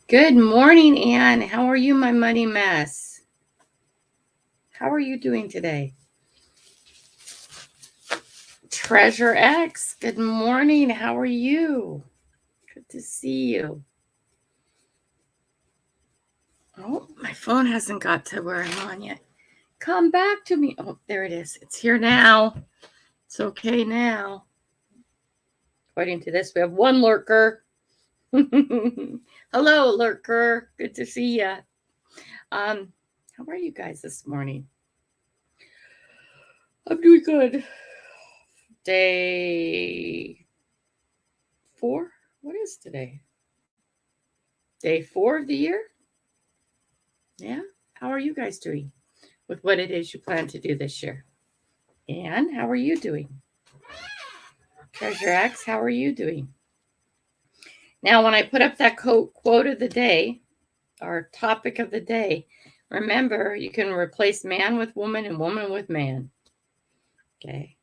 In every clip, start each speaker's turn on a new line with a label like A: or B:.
A: Good morning, Anne. How are you, my money mess? How are you doing today? Treasure X, good morning. How are you? Good to see you. Oh, my phone hasn't got to where I'm on yet. Come back to me. Oh, there it is. It's here now. It's okay now. According to this, we have one lurker. Hello, lurker. Good to see you. How are you guys this morning? I'm doing good. Day 4? What is today? Day 4 of the year? Yeah. How are you guys doing with what it is you plan to do this year? And how are you doing? Treasure X, how are you doing? Now, when I put up that quote of the day, our topic of the day, remember you can replace man with woman and woman with man. Okay.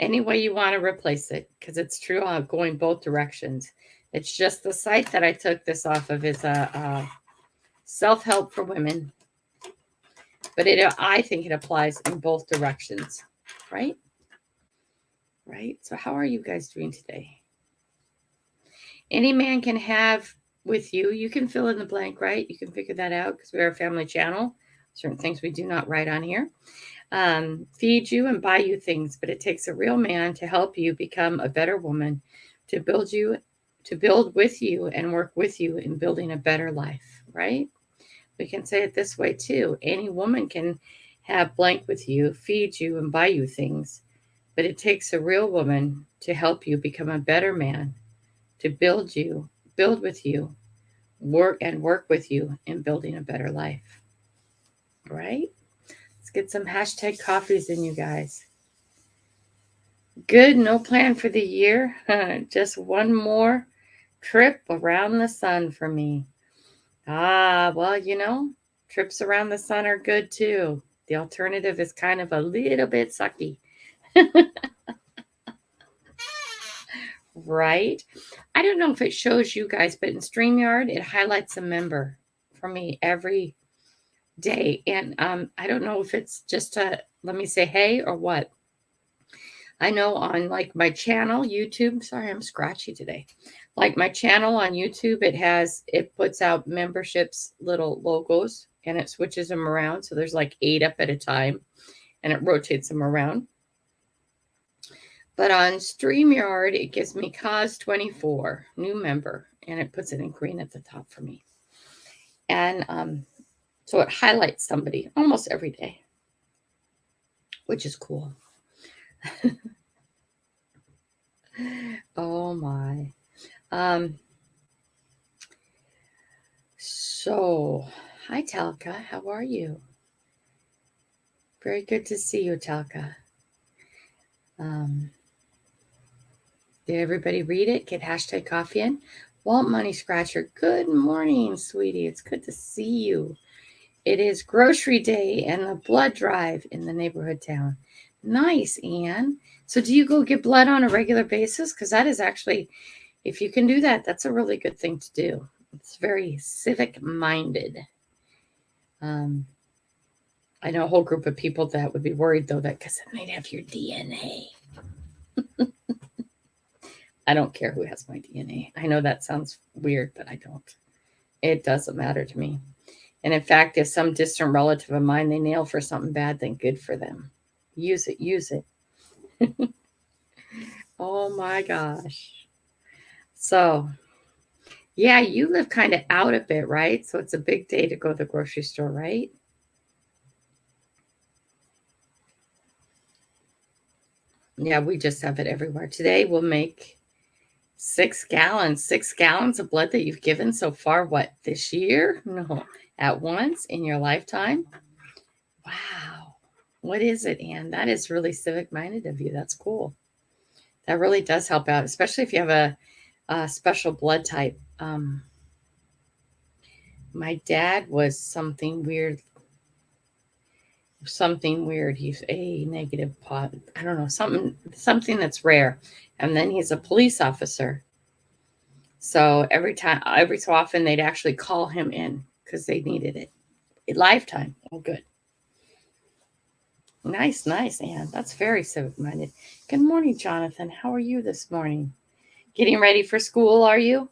A: Any way you want to replace it, because it's true, going both directions. It's just the site that I took this off of is a self-help for women, but I think it applies in both directions, right? Right. So how are you guys doing today? Any man can have with you. You can fill in the blank, right? You can figure that out because we're a family channel. Certain things we do not write on here. Feed you and buy you things, but it takes a real man to help you become a better woman, to build with you and work with you in building a better life, right? We can say it this way too. Any woman can have blank with you, feed you and buy you things, but it takes a real woman to help you become a better man, to build with you, work with you in building a better life, right? Let's get some hashtag coffees in, you guys. Good, no plan for the year. Just one more trip around the sun for me. Well, trips around the sun are good too. The alternative is kind of a little bit sucky. Right? I don't know if it shows you guys, but in StreamYard, it highlights a member for me every day. And I don't know if it's just to let me say hey or what. I know on like my channel, YouTube, sorry, I'm scratchy today. Like my channel on YouTube, it puts out memberships, little logos, and it switches them around. So there's like 8 up at a time and it rotates them around. But on StreamYard, it gives me Cause24, new member, and it puts it in green at the top for me. And so it highlights somebody almost every day, which is cool. Oh my. So, hi Talca, how are you? Very good to see you, Talca. Did everybody read it? Get hashtag coffee in. Walt Money Scratcher, good morning, sweetie. It's good to see you. It is grocery day and the blood drive in the neighborhood town. Nice, Anne. So do you go get blood on a regular basis? Because that is actually, if you can do that, that's a really good thing to do. It's very civic-minded. I know a whole group of people that would be worried, though, that because it might have your DNA. I don't care who has my DNA. I know that sounds weird, but I don't. It doesn't matter to me. And in fact, if some distant relative of mine they nail for something bad, then good for them. Use it. Oh my gosh. So, yeah, you live kind of out a bit, right? So it's a big day to go to the grocery store, right? Yeah, we just have it everywhere. Today we'll make 6 gallons of blood that you've given so far. What, this year? No, at once in your lifetime? Wow. What is it, Anne? That is really civic-minded of you. That's cool. That really does help out, especially if you have a special blood type. My dad was something weird. He's A negative pot. I don't know, something that's rare. And then he's a police officer. So every so often, they'd actually call him in because they needed it. Lifetime. Oh, good. Nice, nice, Anne. That's very civic minded. Good morning, Jonathan. How are you this morning? Getting ready for school, are you?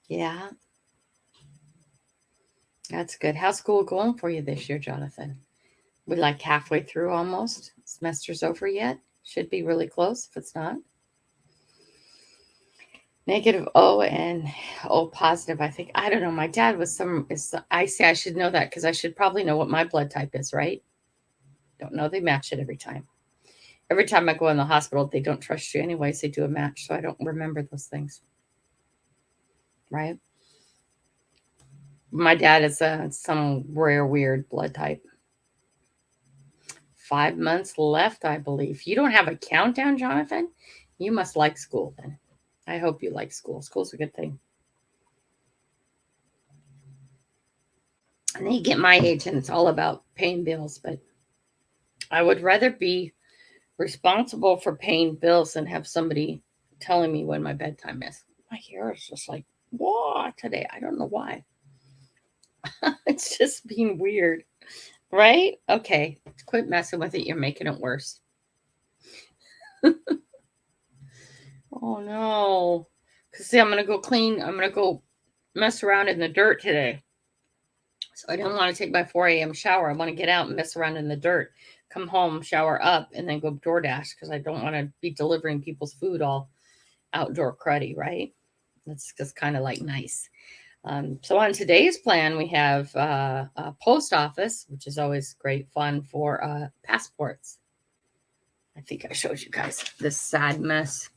A: Yeah, that's good. How's school going for you this year, Jonathan? We're like halfway through almost. Semester's over yet. Should be really close if it's not. Negative O and O positive, I think. I don't know. My dad was I say I should know that because I should probably know what my blood type is, right? Don't know. They match it every time. Every time I go in the hospital, they don't trust you anyways. They do a match, so I don't remember those things, right? My dad is some rare, weird blood type. 5 months left, I believe. You don't have a countdown, Jonathan? You must like school then. I hope you like school. School's a good thing. And then you get my age and it's all about paying bills, but I would rather be responsible for paying bills than have somebody telling me when my bedtime is. My hair is just like, what today? I don't know why. It's just being weird, right? Okay, quit messing with it. You're making it worse. Oh no. Because see, I'm going to go clean. I'm going to go mess around in the dirt today. So I don't want to take my 4 a.m. shower. I want to get out and mess around in the dirt, come home, shower up, and then go DoorDash because I don't want to be delivering people's food all outdoor cruddy, right? That's just kind of like nice. So on today's plan, we have a post office, which is always great fun for passports. I think I showed you guys this sad mess.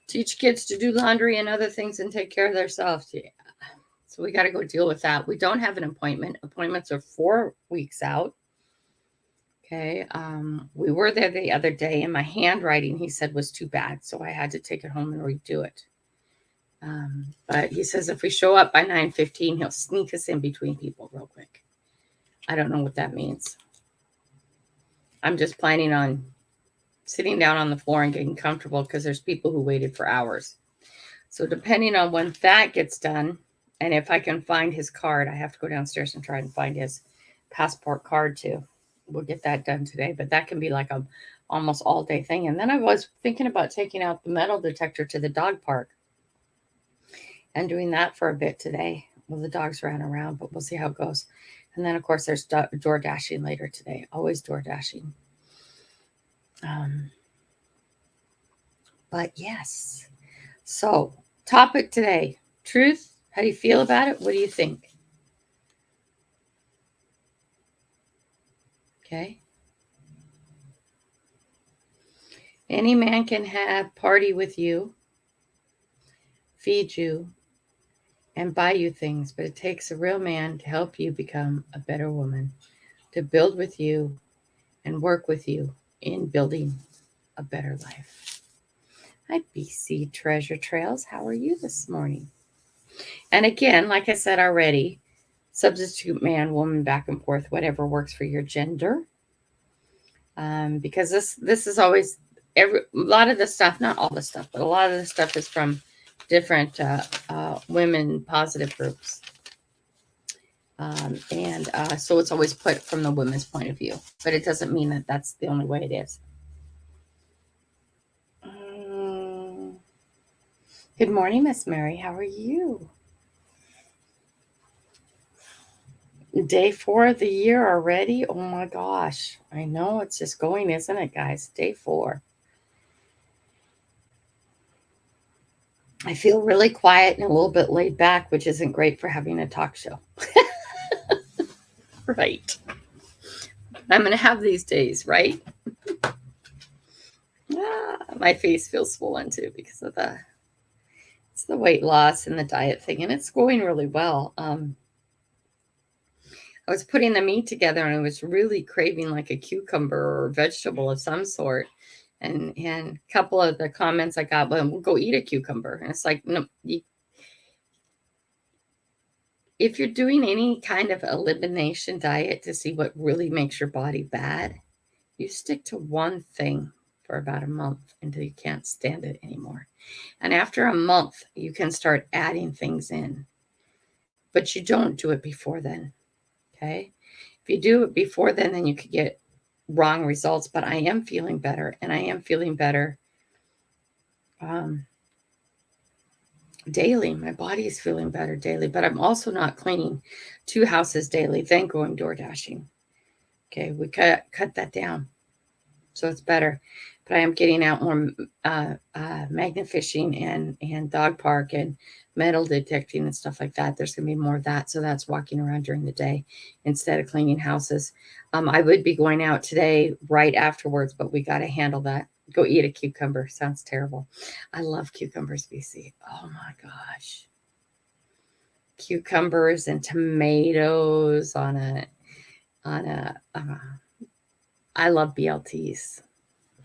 A: Teach kids to do laundry and other things and take care of themselves. Yeah. So we got to go deal with that. We don't have an appointment. Appointments are 4 weeks out. Okay. We were there the other day, and my handwriting, he said, was too bad. So I had to take it home and redo it. But he says if we show up by 9:15, he'll sneak us in between people real quick. I don't know what that means. I'm just planning on sitting down on the floor and getting comfortable because there's people who waited for hours. So depending on when that gets done, and if I can find his card, I have to go downstairs and try and find his passport card too. We'll get that done today, but that can be like a almost all day thing. And then I was thinking about taking out the metal detector to the dog park and doing that for a bit today. Well, the dogs ran around, but we'll see how it goes. And then, of course, there's door dashing later today. Always door dashing. But yes. So, topic today: truth. How do you feel about it? What do you think? Okay. Any man can have party with you, feed you, and buy you things, but it takes a real man to help you become a better woman, to build with you and work with you in building a better life. Hi, BC Treasure Trails. How are you this morning? And again, like I said already, substitute man, woman, back and forth, whatever works for your gender. Because this is always a lot of the stuff, not all the stuff, but a lot of the stuff is from different women positive groups. So it's always put from the women's point of view, but it doesn't mean that that's the only way it is. Good morning, Miss Mary. How are you? Day 4 of the year already? Oh my gosh. I know it's just going, isn't it, guys? Day 4. I feel really quiet and a little bit laid back, which isn't great for having a talk show. Right. I'm going to have these days, right? My face feels swollen too because of it's the weight loss and the diet thing, and it's going really well. I was putting the meat together and I was really craving like a cucumber or vegetable of some sort. And a couple of the comments I got, well, we'll go eat a cucumber. And it's like, no, if you're doing any kind of elimination diet to see what really makes your body bad, you stick to one thing for about a month until you can't stand it anymore. And after a month, you can start adding things in, but you don't do it before then. Okay. If you do it before then you could get wrong results, but I am feeling better, and I am feeling better daily. My body is feeling better daily, but I'm also not cleaning 2 houses daily, then going door dashing. Okay, we cut that down, so it's better. But I am getting out more magnet fishing and dog park and metal detecting and stuff like that. There's going to be more of that, so that's walking around during the day instead of cleaning houses. I would be going out today right afterwards, but we got to handle that. Go eat a cucumber. Sounds terrible. I love cucumbers, BC. Oh my gosh. Cucumbers and tomatoes on a I love BLTs.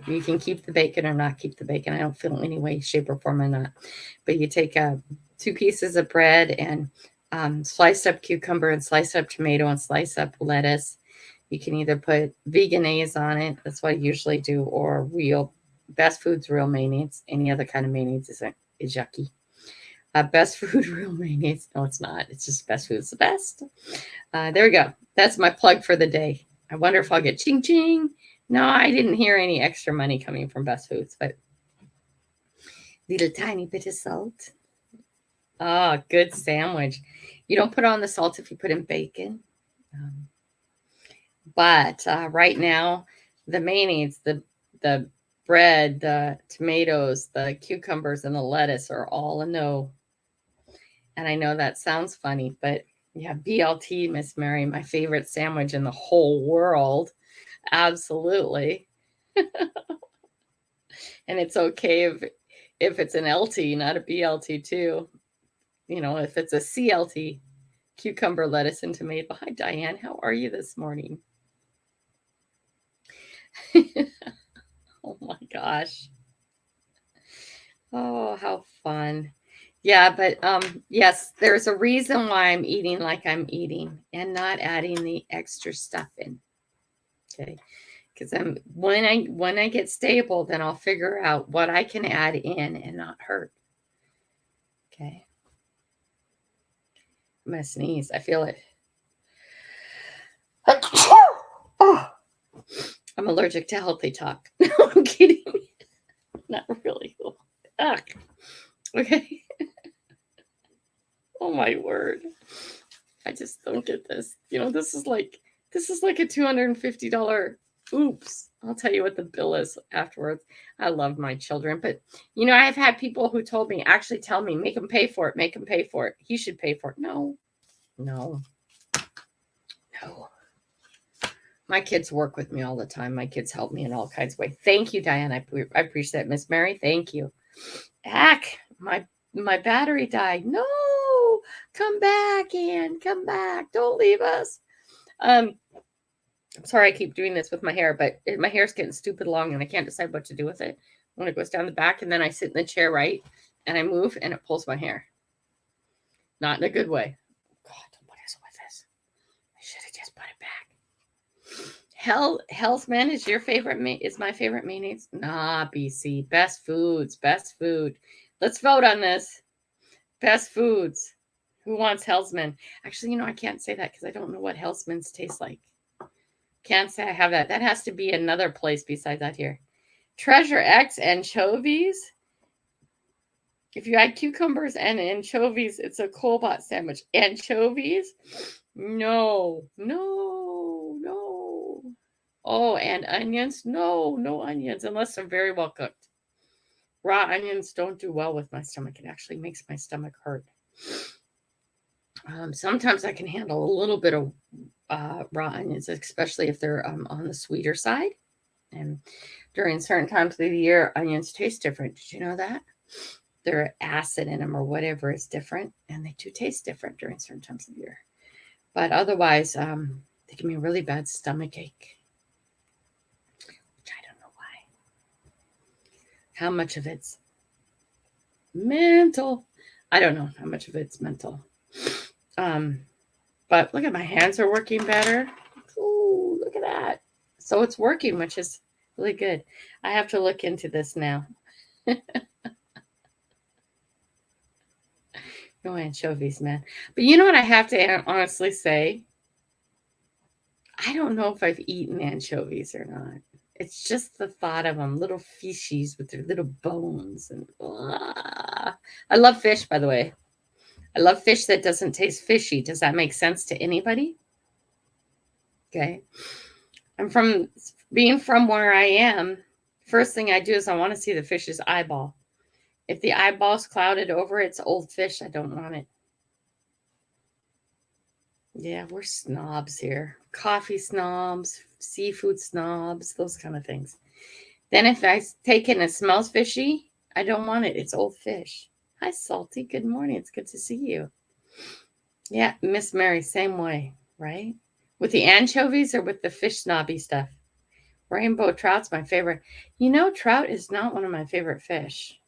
A: You can keep the bacon or not keep the bacon. I don't feel any way, shape, or form or not. But you take 2 pieces of bread and sliced up cucumber and sliced up tomato and slice up lettuce. You can either put veganese on it. That's what I usually do, or Best Foods real mayonnaise. Any other kind of mayonnaise is yucky. Best Food real mayonnaise. No, it's not. It's just Best Food's the best. There we go. That's my plug for the day. I wonder if I'll get ching ching. No, I didn't hear any extra money coming from Best Foods, but little tiny bit of salt. Oh, good sandwich. You don't put on the salt if you put in bacon. But right now, the mayonnaise, the bread, the tomatoes, the cucumbers, and the lettuce are all a no. And I know that sounds funny, but yeah, BLT, Miss Mary, my favorite sandwich in the whole world. Absolutely. And it's okay if it's an LT, not a BLT too. You know, if it's a CLT, cucumber, lettuce, and tomato. Hi, Diane. How are you this morning? Oh my gosh. Oh, how fun. Yeah, but yes, there's a reason why I'm eating like I'm eating and not adding the extra stuff in. Okay. Because when I get stable, then I'll figure out what I can add in and not hurt. Okay. I'm gonna sneeze. I feel it. Oh, I'm allergic to healthy talk. No, I'm kidding. Not really. Ugh. Okay. Oh my word. I just don't get this. You know, this is like a $250 oops. I'll tell you what the bill is afterwards. I love my children, but you know, I've had people who told me, actually tell me, make him pay for it, make him pay for it. He should pay for it. No. My kids work with me all the time. My kids help me in all kinds of ways. Thank you, Diane. I appreciate that. Miss Mary, thank you. Heck, my battery died. No, come back, Ann. Come back. Don't leave us. I'm sorry I keep doing this with my hair, but my hair's getting stupid long and I can't decide what to do with it. When it goes down the back, and then I sit in the chair, right, and I move and it pulls my hair. Not in a good way. God, what is with this? I should have just put it back. Hellsman is your favorite? Is my favorite mayonnaise? Nah, BC. Best Foods. Best food. Let's vote on this. Best Foods. Who wants Hellsman? Actually, you know, I can't say that because I don't know what Hellsman's taste like. Can't say I have that. That has to be another place besides that here. Treasure X anchovies. If you add cucumbers and anchovies, it's a Colbot sandwich. Anchovies? No. Oh, and onions? No onions unless they're very well cooked. Raw onions don't do well with my stomach. It actually makes my stomach hurt. Sometimes I can handle a little bit of raw onions, especially if they're on the sweeter side. And during certain times of the year, onions taste different. Did you know that? Their acid in them or whatever is different, and they do taste different during certain times of the year. But otherwise, they give me a really bad stomach ache, which I don't know why. How much of it's mental? I don't know how much of it's mental. But look at my hands are working better. Ooh, look at that. So it's working, which is Really good. I have to look into this now. No anchovies, man. But you know what I have to honestly say? I don't know if I've eaten anchovies or not. It's just the thought of them, little fishies with their little bones. And I love fish, by the way. I love fish that doesn't taste fishy. Does that make sense to anybody? Okay. I'm from being from where I am. First thing I do is I want to see the fish's eyeball. If the eyeball's clouded over, it's old fish. I don't want it. Yeah, we're snobs here. Coffee snobs, seafood snobs, those kind of things. Then if I take it and it smells fishy, I don't want it. It's old fish. Hi, Salty. Good morning. It's good to see you. Yeah, Miss Mary, same way, right? With the anchovies or with the fish snobby stuff? Rainbow trout's my favorite. You know, trout is not one of my favorite fish.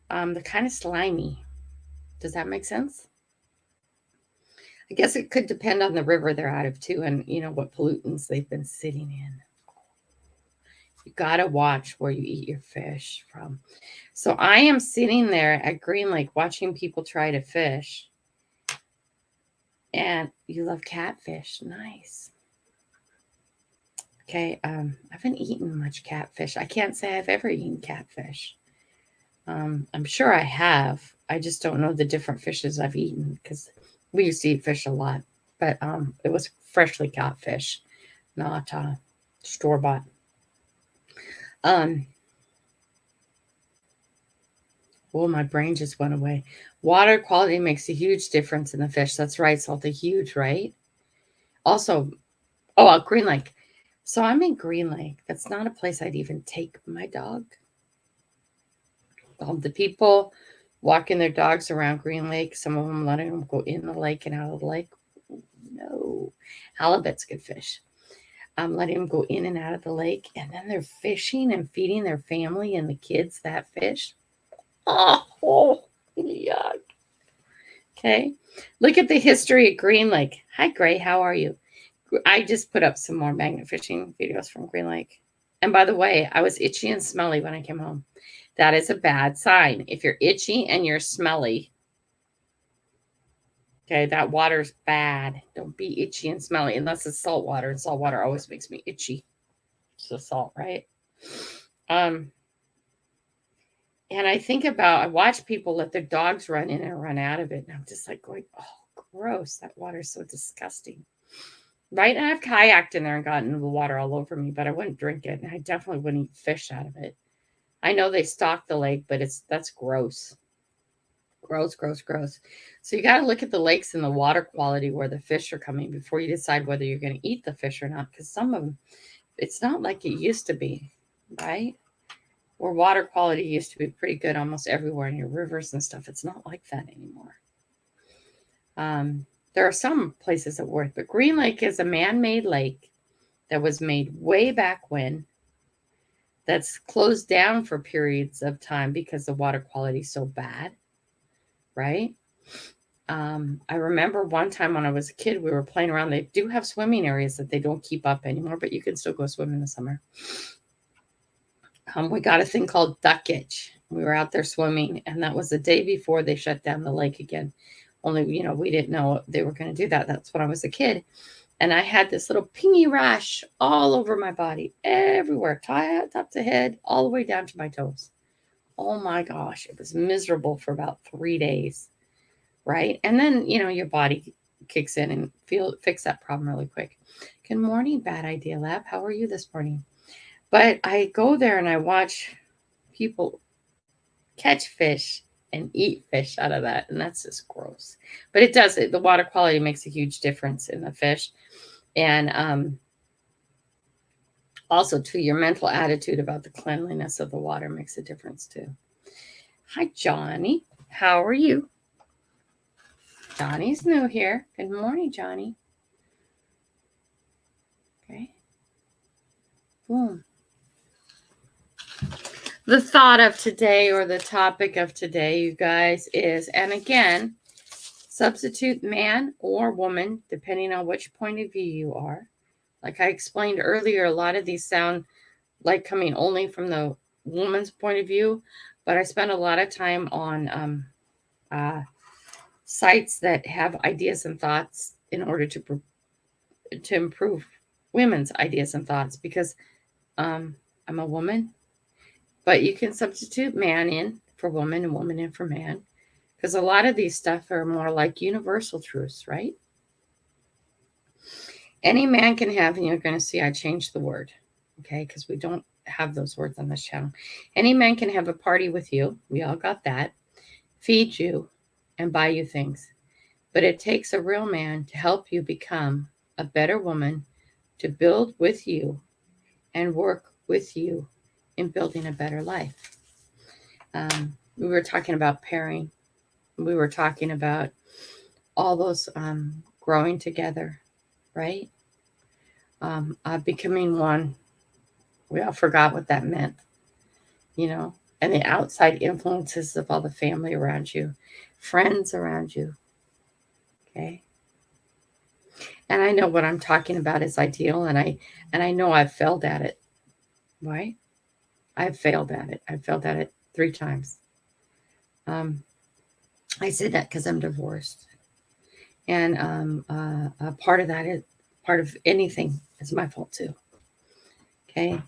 A: They're kind of slimy. Does that make sense? I guess it could depend on the river they're out of too, and you know what pollutants they've been sitting in. You gotta watch where you eat your fish from. So I am sitting there at Green Lake watching people try to fish. And you love catfish. Nice. Okay, I haven't eaten much catfish. I can't say I've ever eaten catfish. I'm sure I have. I just don't know the different fishes I've eaten because we used to eat fish a lot. But it was freshly caught fish, not store-bought. Oh, my brain just went away. Water quality makes a huge difference in the fish. That's right, Salty. Huge, right? Also, Green Lake. So I'm in Green Lake. That's not a place I'd even take my dog. The people walking their dogs around Green Lake, some of them letting them go in the lake and out of the lake. No. Halibut's good fish. Letting them go in and out of the lake. And then they're fishing and feeding their family and the kids that fish. Oh, yuck. Okay. Look at the history of Green Lake. Hi, Gray. How are you? I just put up some more magnet fishing videos from Green Lake. And by the way, I was itchy and smelly when I came home. That is a bad sign. If you're itchy and you're smelly, okay, that water's bad. Don't be itchy and smelly unless it's salt water. And salt water always makes me itchy. It's the salt, right? And I watch people let their dogs run in and run out of it. And I'm just like going, oh, gross. That water's so disgusting. Right? And I've kayaked in there and gotten the water all over me, but I wouldn't drink it. And I definitely wouldn't eat fish out of it. I know they stock the lake, but that's gross. Gross, gross, gross. So you got to look at the lakes and the water quality where the fish are coming before you decide whether you're going to eat the fish or not. Because some of them, it's not like it used to be, right? Where water quality used to be pretty good almost everywhere in your rivers and stuff. It's not like that anymore. There are some places that work, but Green Lake is a man-made lake that was made way back when. That's closed down for periods of time because the water quality is so bad, right? I remember one time when I was a kid, we were playing around. They do have swimming areas that they don't keep up anymore, but you can still go swim in the summer. We got a thing called duck itch. We were out there swimming, and that was the day before they shut down the lake again. Only, we didn't know they were going to do that. That's when I was a kid. And I had this little pingy rash all over my body, everywhere, top to head, all the way down to my toes. Oh my gosh, it was miserable for about 3 days, right? And then, your body kicks in and fix that problem really quick. Good morning, Bad Idea Lab. How are you this morning? But I go there and I watch people catch fish and eat fish out of that. And that's just gross. But it does. The water quality makes a huge difference in the fish. And also, too, your mental attitude about the cleanliness of the water makes a difference, too. Hi, Johnny. How are you? Johnny's new here. Good morning, Johnny. Okay. Boom. The thought of today, or the topic of today, you guys, is, and again, substitute man or woman, depending on which point of view you are. Like I explained earlier, a lot of these sound like coming only from the woman's point of view, but I spend a lot of time on sites that have ideas and thoughts in order to improve women's ideas and thoughts, because I'm a woman, but you can substitute man in for woman and woman in for man, because a lot of these stuff are more like universal truths, right? Any man can have, and you're going to see I changed the word, okay, because we don't have those words on this channel. Any man can have a party with you. We all got that. Feed you and buy you things. But it takes a real man to help you become a better woman, to build with you and work with you in building a better life. We were talking about pairing. We were talking about all those growing together, right? Becoming one. We all forgot what that meant, and the outside influences of all the family around you, friends around you, okay? And I know what I'm talking about is ideal, and I know I've failed at it, right? I've failed at it. I've failed at it 3 times. I say that because I'm divorced, and part of that is part of anything is my fault too. Okay,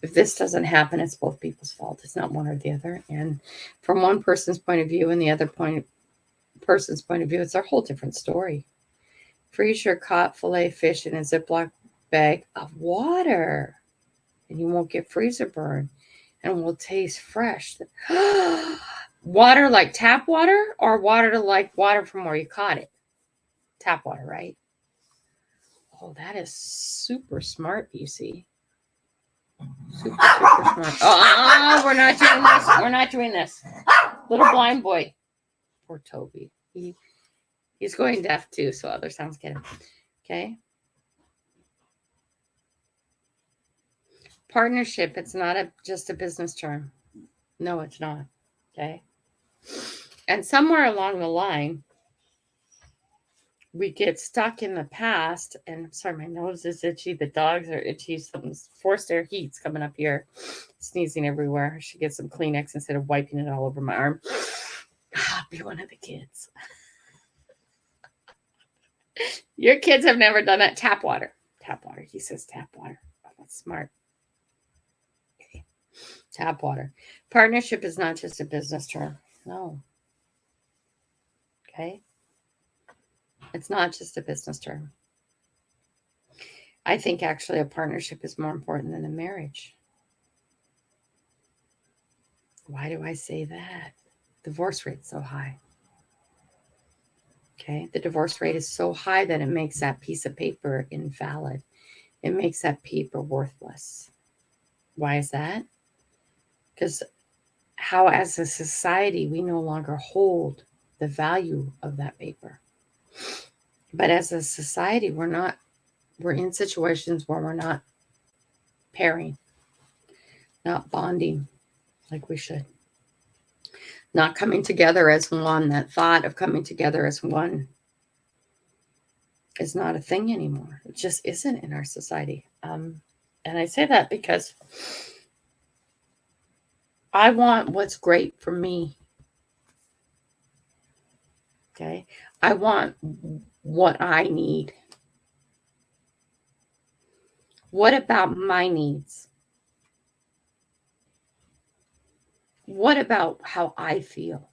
A: if this doesn't happen, it's both people's fault. It's not one or the other. And from one person's point of view and the other person's point of view, it's a whole different story. Freeze your caught fillet fish in a Ziploc bag of water, and you won't get freezer burn, and will taste fresh. Water like tap water, or water like water from where you caught it? Tap water, right? Oh, that is super smart, you see. Super smart. Oh, we're not doing this. We're not doing this. Little blind boy. Poor Toby. He's going deaf too, so other sounds get him. Okay. Partnership, it's not just a business term. No, it's not. Okay. And somewhere along the line, we get stuck in the past. And I'm sorry, my nose is itchy. The dogs are itchy. Something's forced air heat's coming up here. Sneezing everywhere. I should get some Kleenex instead of wiping it all over my arm. Be one of the kids. Your kids have never done that. Tap water. Tap water. He says tap water. Oh, that's smart. Okay. Tap water. Partnership is not just a business term. No. Okay. It's not just a business term. I think actually a partnership is more important than a marriage. Why do I say that? Divorce rate's so high. Okay. The divorce rate is so high that it makes that piece of paper invalid. It makes that paper worthless. Why is that? Because how, as a society, we no longer hold the value of that paper. But as a society, we're in situations where we're not pairing, not bonding like we should, not coming together as one. That thought of coming together as one is not a thing anymore. It just isn't in our society. And I say that because I want what's great for me. Okay. I want what I need. What about my needs? What about how I feel?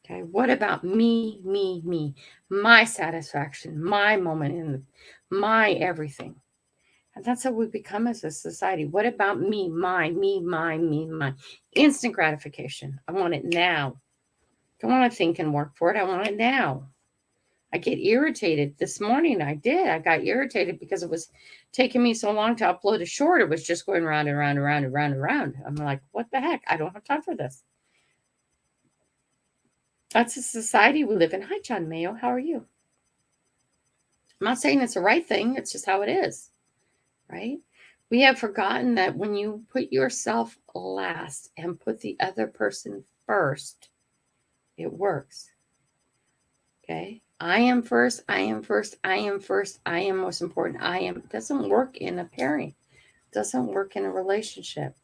A: Okay. What about me, my satisfaction, my moment my everything? And that's how we become as a society. What about me, mine? Instant gratification. I want it now. Don't want to think and work for it. I want it now. I get irritated. This morning I did. I got irritated because it was taking me so long to upload a short. It was just going round and round and round and round and round. I'm like, what the heck? I don't have time for this. That's the society we live in. Hi, John Mayo. How are you? I'm not saying it's the right thing. It's just how it is, right? We have forgotten that when you put yourself last and put the other person first, it works. Okay? I am first, I am first, I am first, I am most important, I am. It doesn't work in a pairing. Doesn't work in a relationship.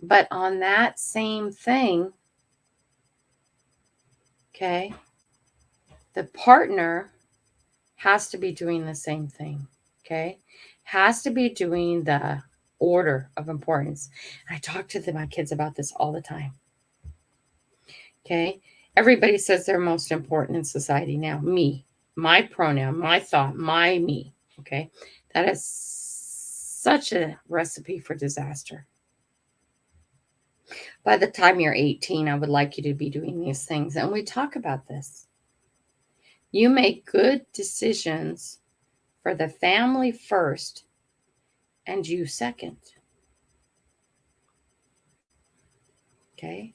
A: But on that same thing, okay, the partner has to be doing the same thing, okay? Has to be doing the order of importance. I talk to my kids about this all the time, okay? Everybody says they're most important in society now. Me, my pronoun, my thought, my me, okay? That is such a recipe for disaster. By the time you're 18, I would like you to be doing these things. And we talk about this. You make good decisions for the family first and you second. Okay?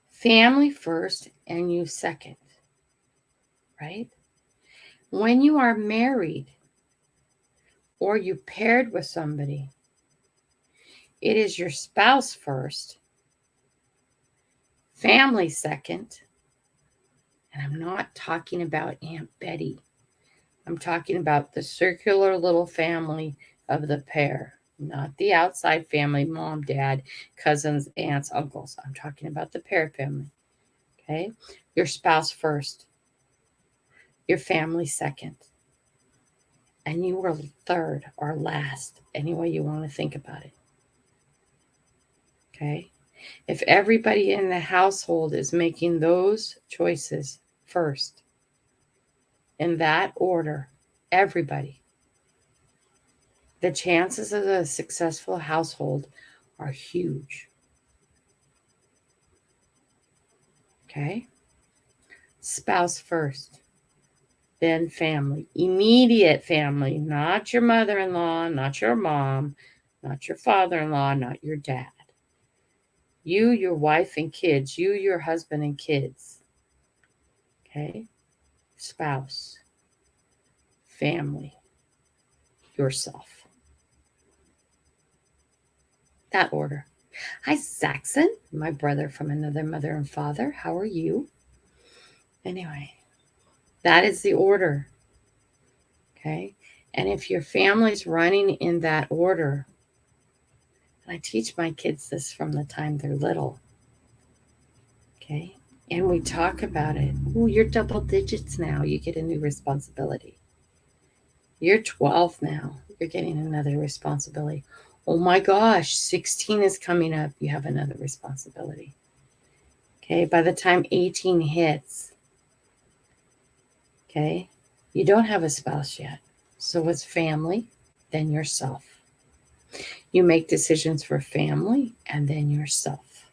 A: Family first and you second. Right? When you are married or you paired with somebody, it is your spouse first, family second. And I'm not talking about Aunt Betty. I'm talking about the circular little family of the pair, not the outside family, mom, dad, cousins, aunts, uncles. I'm talking about the pair family. Okay? Your spouse first, your family second, and you were third or last, any way you want to think about it. Okay? If everybody in the household is making those choices first, in that order, everybody, the chances of a successful household are huge. Okay? Spouse first, then family, immediate family, not your mother-in-law, not your mom, not your father-in-law, not your dad. You, your wife and kids, you, your husband and kids. Okay? Spouse, family, yourself. That order. Hi, Saxon, my brother from another mother and father. How are you? Anyway, that is the order. Okay? And if your family's running in that order, and I teach my kids this from the time they're little, okay? And we talk about it. Oh, you're double digits now. You get a new responsibility. You're 12 now. You're getting another responsibility. Oh my gosh, 16 is coming up. You have another responsibility. Okay, by the time 18 hits, okay, you don't have a spouse yet. So it's family, then yourself. You make decisions for family and then yourself.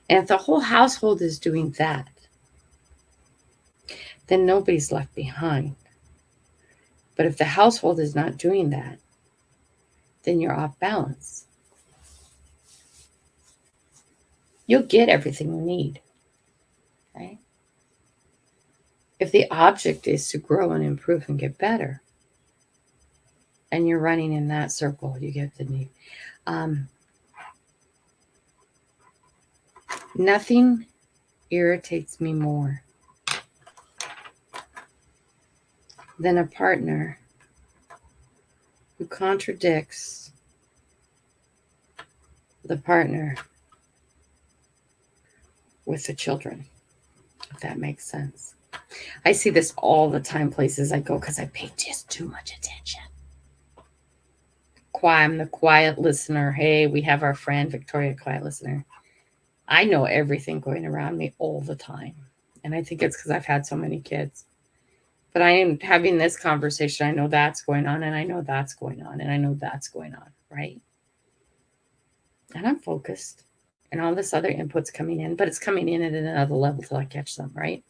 A: And if the whole household is doing that, then nobody's left behind. But if the household is not doing that, then you're off balance. You'll get everything you need. Okay? If the object is to grow and improve and get better, and you're running in that circle, you get the need. Nothing irritates me more than a partner who contradicts the partner with the children, if that makes sense. I see this all the time places I go because I pay just too much attention. I'm the quiet listener. Hey, we have our friend Victoria, quiet listener. I know everything going around me all the time. And I think it's because I've had so many kids. But I am having this conversation. I know that's going on, and I know that's going on, and I know that's going on, right? And I'm focused, and all this other input's coming in, but it's coming in at another level till I catch them, right?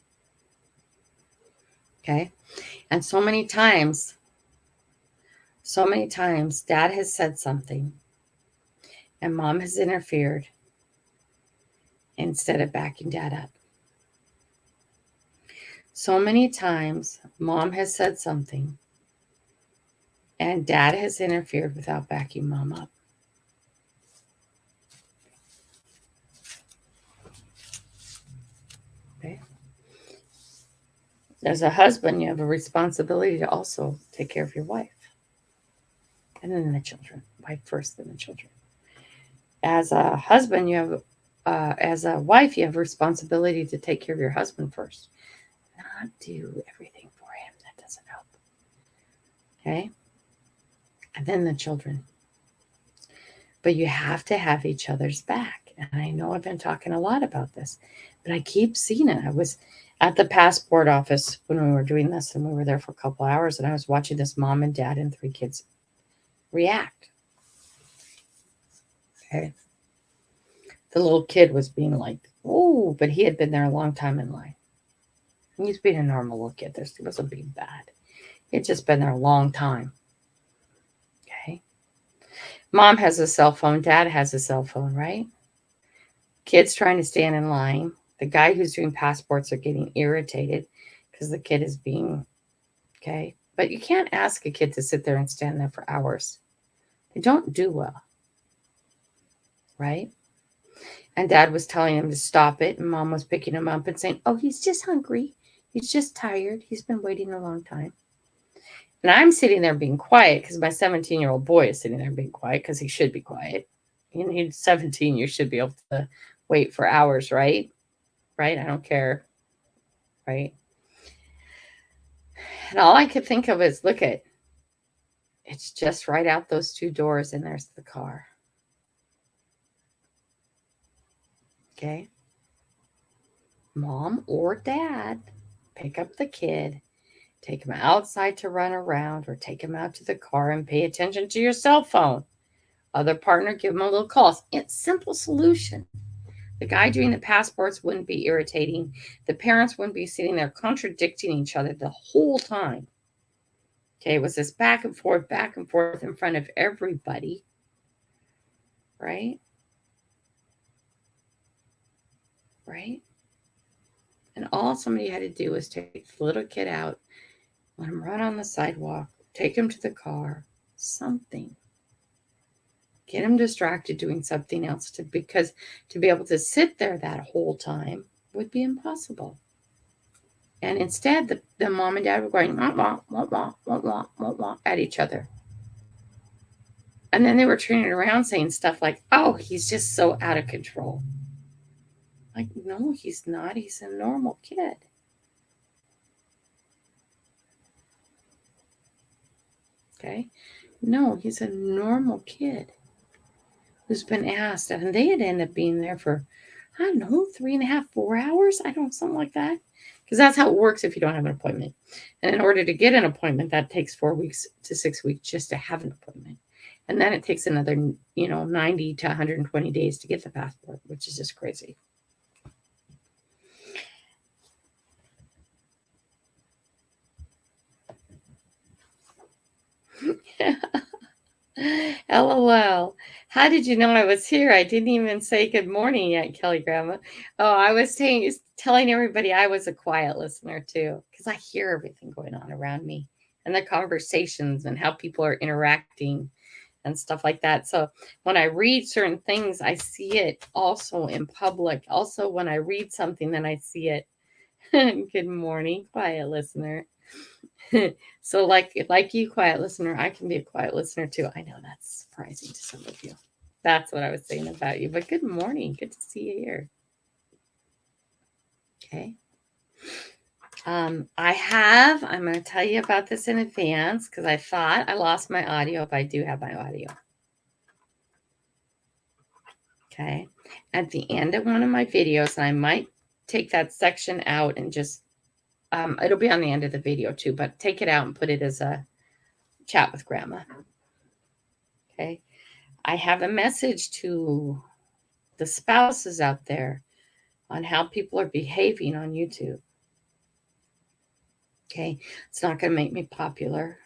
A: Okay. And so many times, dad has said something, and mom has interfered instead of backing dad up. So many times, mom has said something, and dad has interfered without backing mom up. Okay. As a husband, you have a responsibility to also take care of your wife and then the children. wife first, then the children. As a husband, as a wife, you have responsibility to take care of your husband first, not do everything for him. That doesn't help. Okay? And then the children. But you have to have each other's back. And I know I've been talking a lot about this, but I keep seeing it. I was at the passport office when we were doing this, and we were there for a couple hours, and I was watching this mom and dad and 3 kids react. Okay. The little kid was being like, oh, but he had been there a long time in line. He was being a normal little kid. He wasn't being bad. He had just been there a long time. Okay. Mom has a cell phone. Dad has a cell phone, right? Kids trying to stand in line. The guy who's doing passports are getting irritated because the kid is being, okay. But you can't ask a kid to sit there and stand there for hours. They don't do well, right? And dad was telling him to stop it, and mom was picking him up and saying, oh, he's just hungry. He's just tired. He's been waiting a long time. And I'm sitting there being quiet because my 17-year-old boy is sitting there being quiet because he should be quiet. He's 17. You should be able to wait for hours, right? Right? I don't care. Right? And all I could think of is, look at, it's just right out those 2 doors, and there's the car. Okay? Mom or dad, pick up the kid, take him outside to run around, or take him out to the car and pay attention to your cell phone. Other partner, give him a little call. It's a simple solution. The guy doing the passports wouldn't be irritating. The parents wouldn't be sitting there contradicting each other the whole time. Okay, it was this back and forth in front of everybody, right? Right? And all somebody had to do was take the little kid out, let him run on the sidewalk, take him to the car, something. Get him distracted doing something else because to be able to sit there that whole time would be impossible. And instead, the mom and dad were going wah, wah, wah, wah, wah, wah, wah, wah, at each other. And then they were turning around saying stuff like, oh, he's just so out of control. Like, no, he's not. He's a normal kid. Okay? No, he's a normal kid who's been asked. And they had ended up being there for, I don't know, 3.5, 4 hours. I don't know, something like that. Because that's how it works if you don't have an appointment. And in order to get an appointment, that takes 4 weeks to 6 weeks just to have an appointment. And then it takes another, 90 to 120 days to get the passport, which is just crazy. LOL. How did you know I was here? I didn't even say good morning yet, Kelly Grandma. Oh, I was telling everybody I was a quiet listener too, because I hear everything going on around me and the conversations and how people are interacting and stuff like that. So when I read certain things, I see it also in public. Also, when I read something, then I see it. Good morning, quiet listener. So like you, quiet listener, I can be a quiet listener too. I know that's surprising to some of you. That's what I was saying about you. But good morning. Good to see you here. Okay. I'm going to tell you about this in advance because I thought I lost my audio, but I do have my audio. Okay. At the end of one of my videos, and I might take that section out and just, it'll be on the end of the video too, but take it out and put it as a chat with Grandma. Okay. I have a message to the spouses out there on how people are behaving on YouTube. Okay. It's not going to make me popular.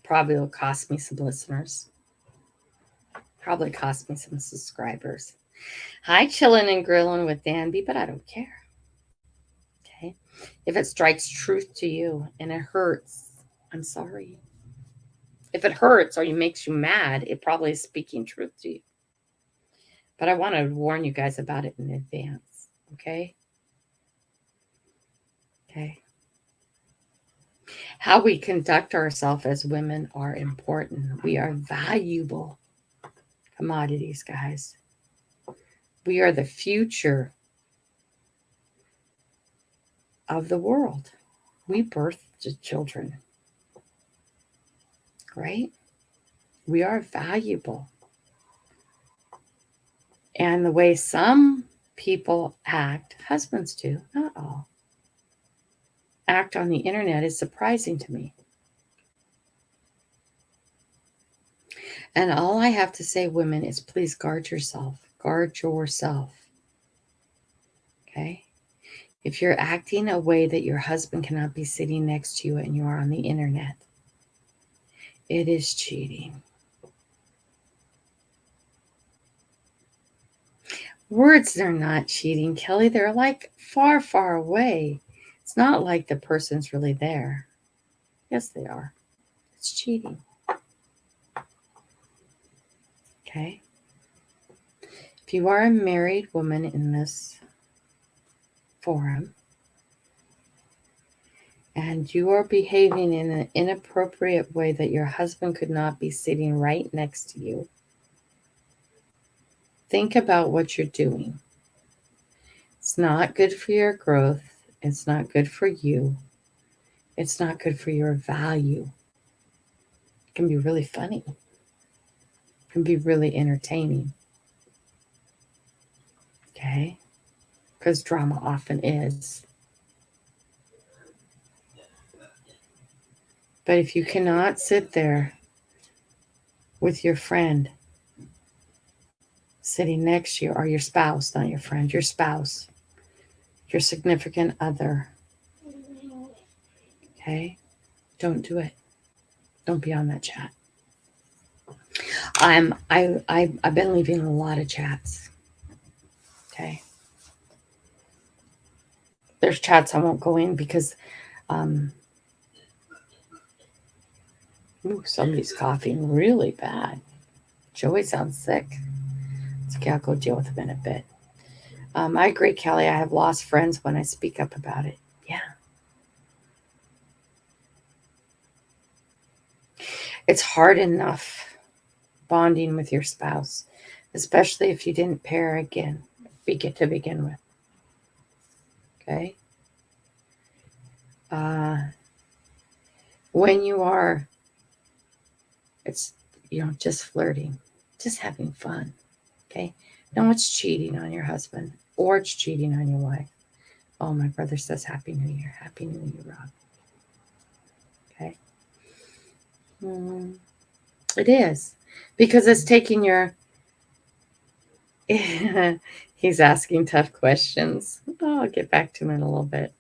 A: Probably will cost me some listeners. Probably cost me some subscribers. Hi, chilling and grilling with Danby, but I don't care. Okay. If it strikes truth to you and it hurts, I'm sorry. If it hurts or it makes you mad, it probably is speaking truth to you. But I want to warn you guys about it in advance. Okay? Okay. How we conduct ourselves as women are important. We are valuable commodities, guys. We are the future of the world. We birth the children, right? We are valuable. And the way some people act, husbands do, not all, act on the internet is surprising to me. And all I have to say, women, is please guard yourself. Guard yourself. Okay? If you're acting a way that your husband cannot be sitting next to you and you are on the internet, it is cheating. Words are not cheating, Kelly. They're like far, far away. It's not like the person's really there. Yes, they are. It's cheating. Okay? If you are a married woman in this forum and you are behaving in an inappropriate way that your husband could not be sitting right next to you, think about what you're doing. It's not good for your growth. It's not good for you. It's not good for your value. It can be really funny. It can be really entertaining. Okay? Because drama often is. But if you cannot sit there with your friend sitting next to you, or your spouse, not your friend, your spouse, your significant other, okay? Don't do it. Don't be on that chat. I've been leaving a lot of chats. Okay. There's chats I won't go in because somebody's coughing really bad. Joey sounds sick. It's okay, I'll go deal with him in a bit. I agree, Kelly. I have lost friends when I speak up about it. Yeah. It's hard enough bonding with your spouse, especially if you didn't pair again to begin with. Okay? When you are, it's, just flirting, just having fun. Okay? No, it's cheating on your husband or it's cheating on your wife. Oh, my brother says Happy New Year. Happy New Year, Rob. Okay? It is. Because it's taking your... He's asking tough questions. Oh, I'll get back to him in a little bit.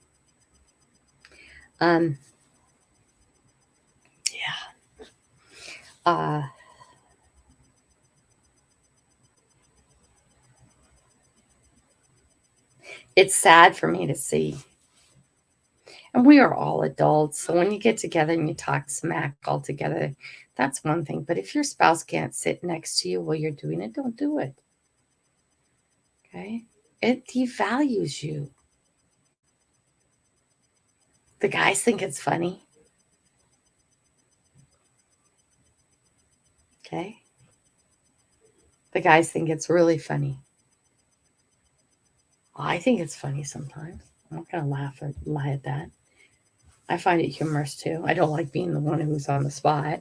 A: Yeah. It's sad for me to see. And we are all adults. So when you get together and you talk smack all together, that's one thing. But if your spouse can't sit next to you while you're doing it, don't do it. Okay? It devalues you. The guys think it's funny. Okay? The guys think it's really funny. I think it's funny sometimes. I'm not going to lie at that. I find it humorous too. I don't like being the one who's on the spot.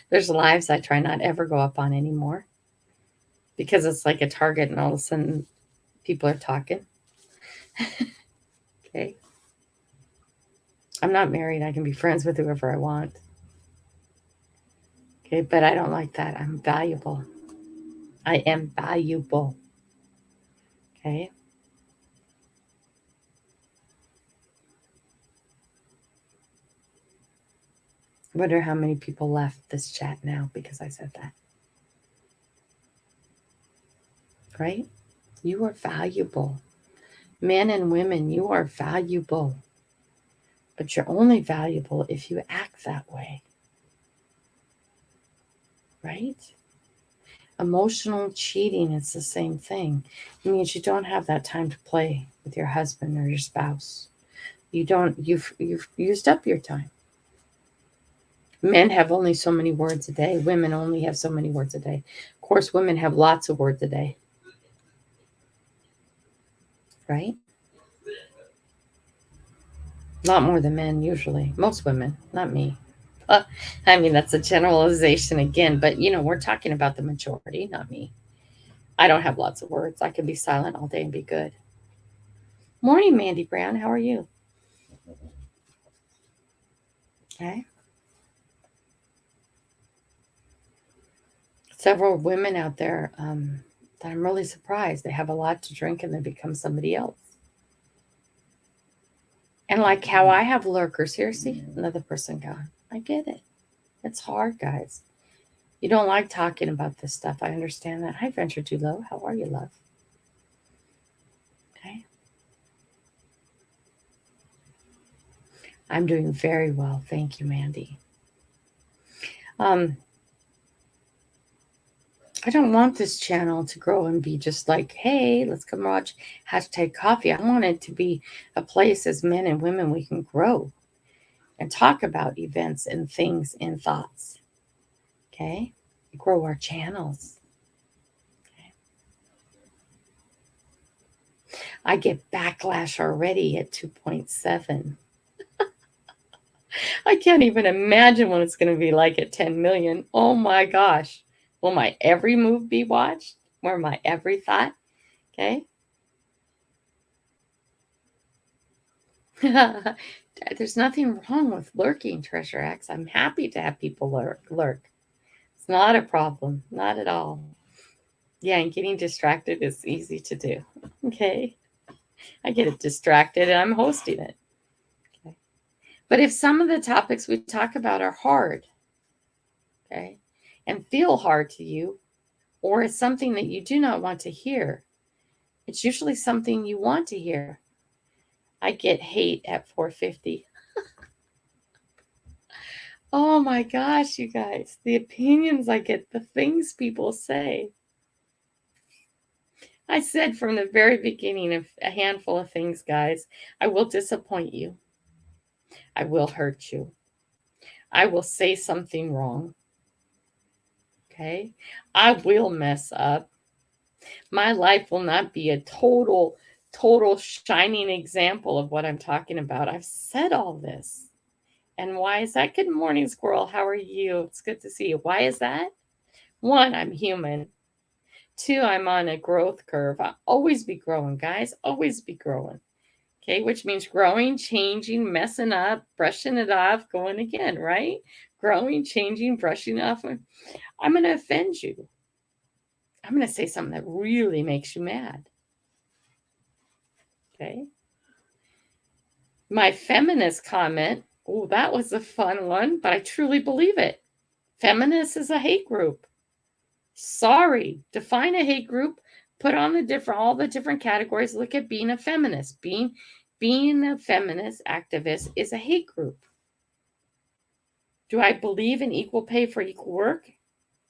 A: There's lives I try not ever go up on anymore because it's like a target and all of a sudden people are talking. Okay. I'm not married. I can be friends with whoever I want. Okay. But I don't like that. I'm valuable. I am valuable. Okay. I wonder how many people left this chat now because I said that. Right? You are valuable. Men and women, you are valuable. But you're only valuable if you act that way. Right? Emotional cheating is the same thing. It means you don't have that time to play with your husband or your spouse. You've used up your time. Men have only so many words a day. Women only have so many words a day. Of course, women have lots of words a day. Right? A lot more than men usually. Most women, not me. I mean, that's a generalization again, but we're talking about the majority, not me. I don't have lots of words. I can be silent all day and be good. Morning, Mandy Brown. How are you? Okay. Several women out there that I'm really surprised. They have a lot to drink and they become somebody else. And like how I have lurkers. Here, see, another person gone. I get it. It's hard, guys. You don't like talking about this stuff. I understand that. Hi, Venture Too Low. How are you, love? Okay. I'm doing very well. Thank you, Mandy. I don't want this channel to grow and be just like, hey, let's come watch #coffee. I want it to be a place as men and women we can grow and talk about events and things and thoughts. Okay? Grow our channels. Okay? I get backlash already at 2.7. I can't even imagine what it's going to be like at 10 million. Oh my gosh. Will my every move be watched? Or my every thought? Okay? There's nothing wrong with lurking, Treasure X. I'm happy to have people lurk. It's not a problem. Not at all. Yeah, and getting distracted is easy to do. Okay? I get it distracted and I'm hosting it. Okay? But if some of the topics we talk about are hard, okay, and feel hard to you, or it's something that you do not want to hear, it's usually something you want to hear. I get hate at 450. Oh my gosh, you guys, the opinions I get, the things people say. I said from the very beginning of a handful of things, guys, I will disappoint you. I will hurt you. I will say something wrong. Okay? I will mess up. My life will not be a total shining example of what I'm talking about. I've said all this. And why is that? Good morning, Squirrel. How are you? It's good to see you. Why is that? One, I'm human. Two, I'm on a growth curve. I'll always be growing, guys. Always be growing. Okay, which means growing, changing, messing up, brushing it off, going again, right? Growing, changing, brushing off. I'm going to offend you. I'm going to say something that really makes you mad. Okay. My feminist comment, oh, that was a fun one, but I truly believe it. Feminist is a hate group. Sorry, define a hate group, put on all the different categories, look at being a feminist. Being a feminist activist is a hate group. Do I believe in equal pay for equal work?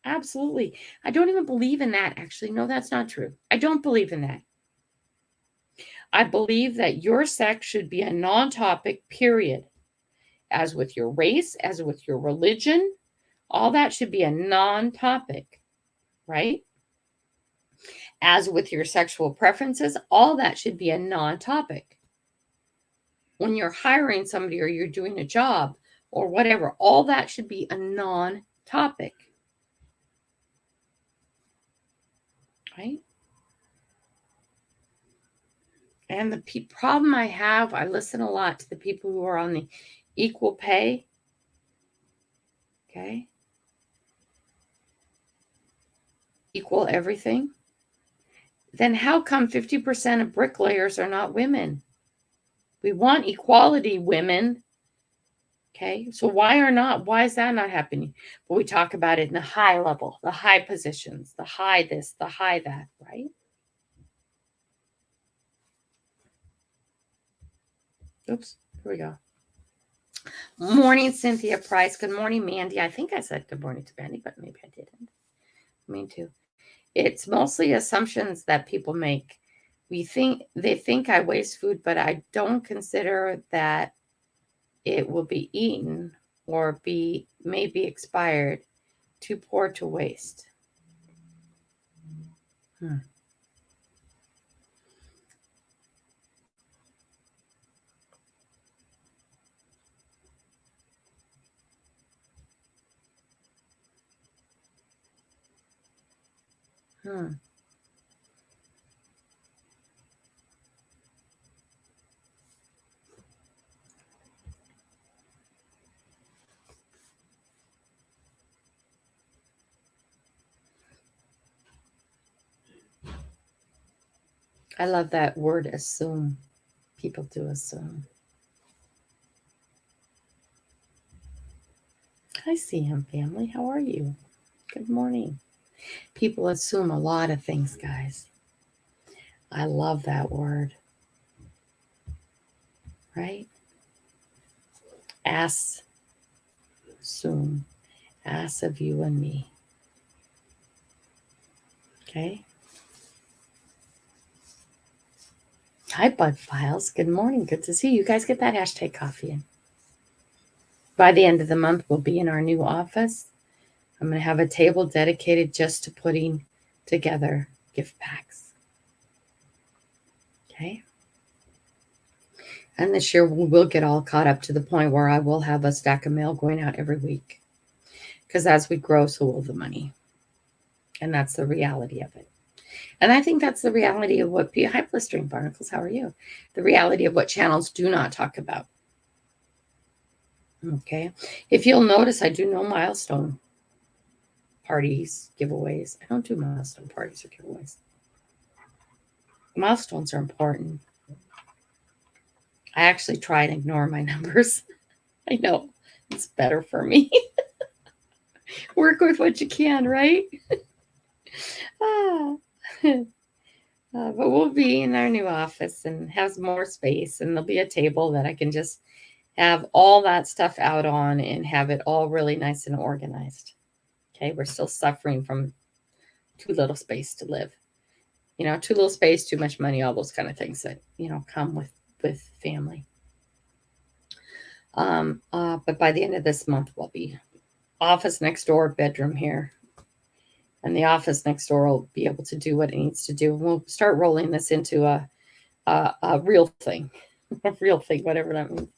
A: Absolutely. I don't even believe in that, actually. No, that's not true. I don't believe in that. I believe that your sex should be a non-topic, period. As with your race, as with your religion, all that should be a non-topic, right? As with your sexual preferences, all that should be a non-topic. When you're hiring somebody or you're doing a job or whatever, all that should be a non-topic, right? And the problem I have, I listen a lot to the people who are on the equal pay, okay? Equal everything. Then how come 50% of bricklayers are not women? We want equality, women. Okay, so why is that not happening? But we talk about it in the high level, the high positions, the high this, the high that, right? Oops, here we go. Morning, Cynthia Price. Good morning, Mandy. I think I said good morning to Mandy, but maybe I didn't. Me too. It's mostly assumptions that people make they think I waste food, but I don't consider that it will be eaten or may be expired, too poor to waste. Hmm. Hmm. I love that word assume. People do assume. Hi, CM family. How are you? Good morning. People assume a lot of things, guys. I love that word. Right? Assume. Ask of you and me. Okay? Hi, Bud Files. Good morning. Good to see you. You guys get that hashtag coffee in. By the end of the month, we'll be in our new office. I'm going to have a table dedicated just to putting together gift packs. Okay? And this year, we will get all caught up to the point where I will have a stack of mail going out every week. Because as we grow, so will the money. And that's the reality of it. And I think that's the reality of what Hi, Blistering Barnacles, how are you? The reality of what channels do not talk about. Okay. If you'll notice, I do no milestone parties, giveaways. I don't do milestone parties or giveaways. Milestones are important. I actually try and ignore my numbers. I know it's better for me. Work with what you can, right? But we'll be in our new office and have more space, and there'll be a table that I can just have all that stuff out on and have it all really nice and organized. Okay, we're still suffering from too little space to live. Too little space, too much money, all those kind of things that come with family. But by the end of this month, we'll be office next door, bedroom here. And the office next door will be able to do what it needs to do. And we'll start rolling this into a real thing, a real thing, whatever that means.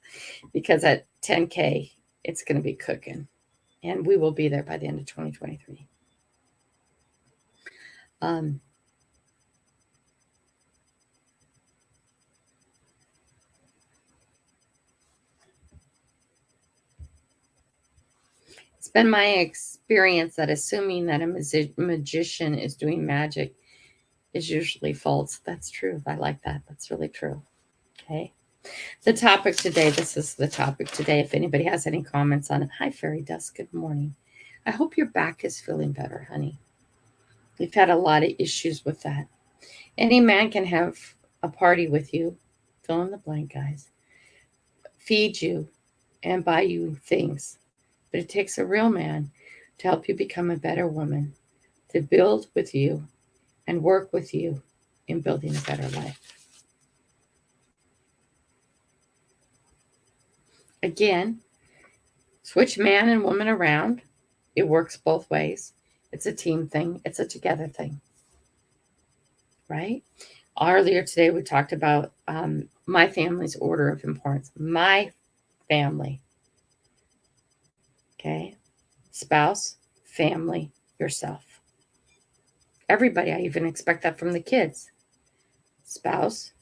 A: Because at 10K, it's going to be cooking. And we will be there by the end of 2023. It's been my experience that assuming that a magician is doing magic is usually false. That's true. I like that. That's really true. Okay. The topic today, this is the topic today. If anybody has any comments on it. Hi, Fairy Dust. Good morning. I hope your back is feeling better, honey. We've had a lot of issues with that. Any man can have a party with you, fill in the blank, guys, feed you, and buy you things. But it takes a real man to help you become a better woman, to build with you and work with you in building a better life. Again, switch man and woman around. It works both ways. It's a team thing. It's a together thing. Right? Earlier today, we talked about my family's order of importance. My family. Okay? Spouse, family, yourself. Everybody. I even expect that from the kids. Spouse,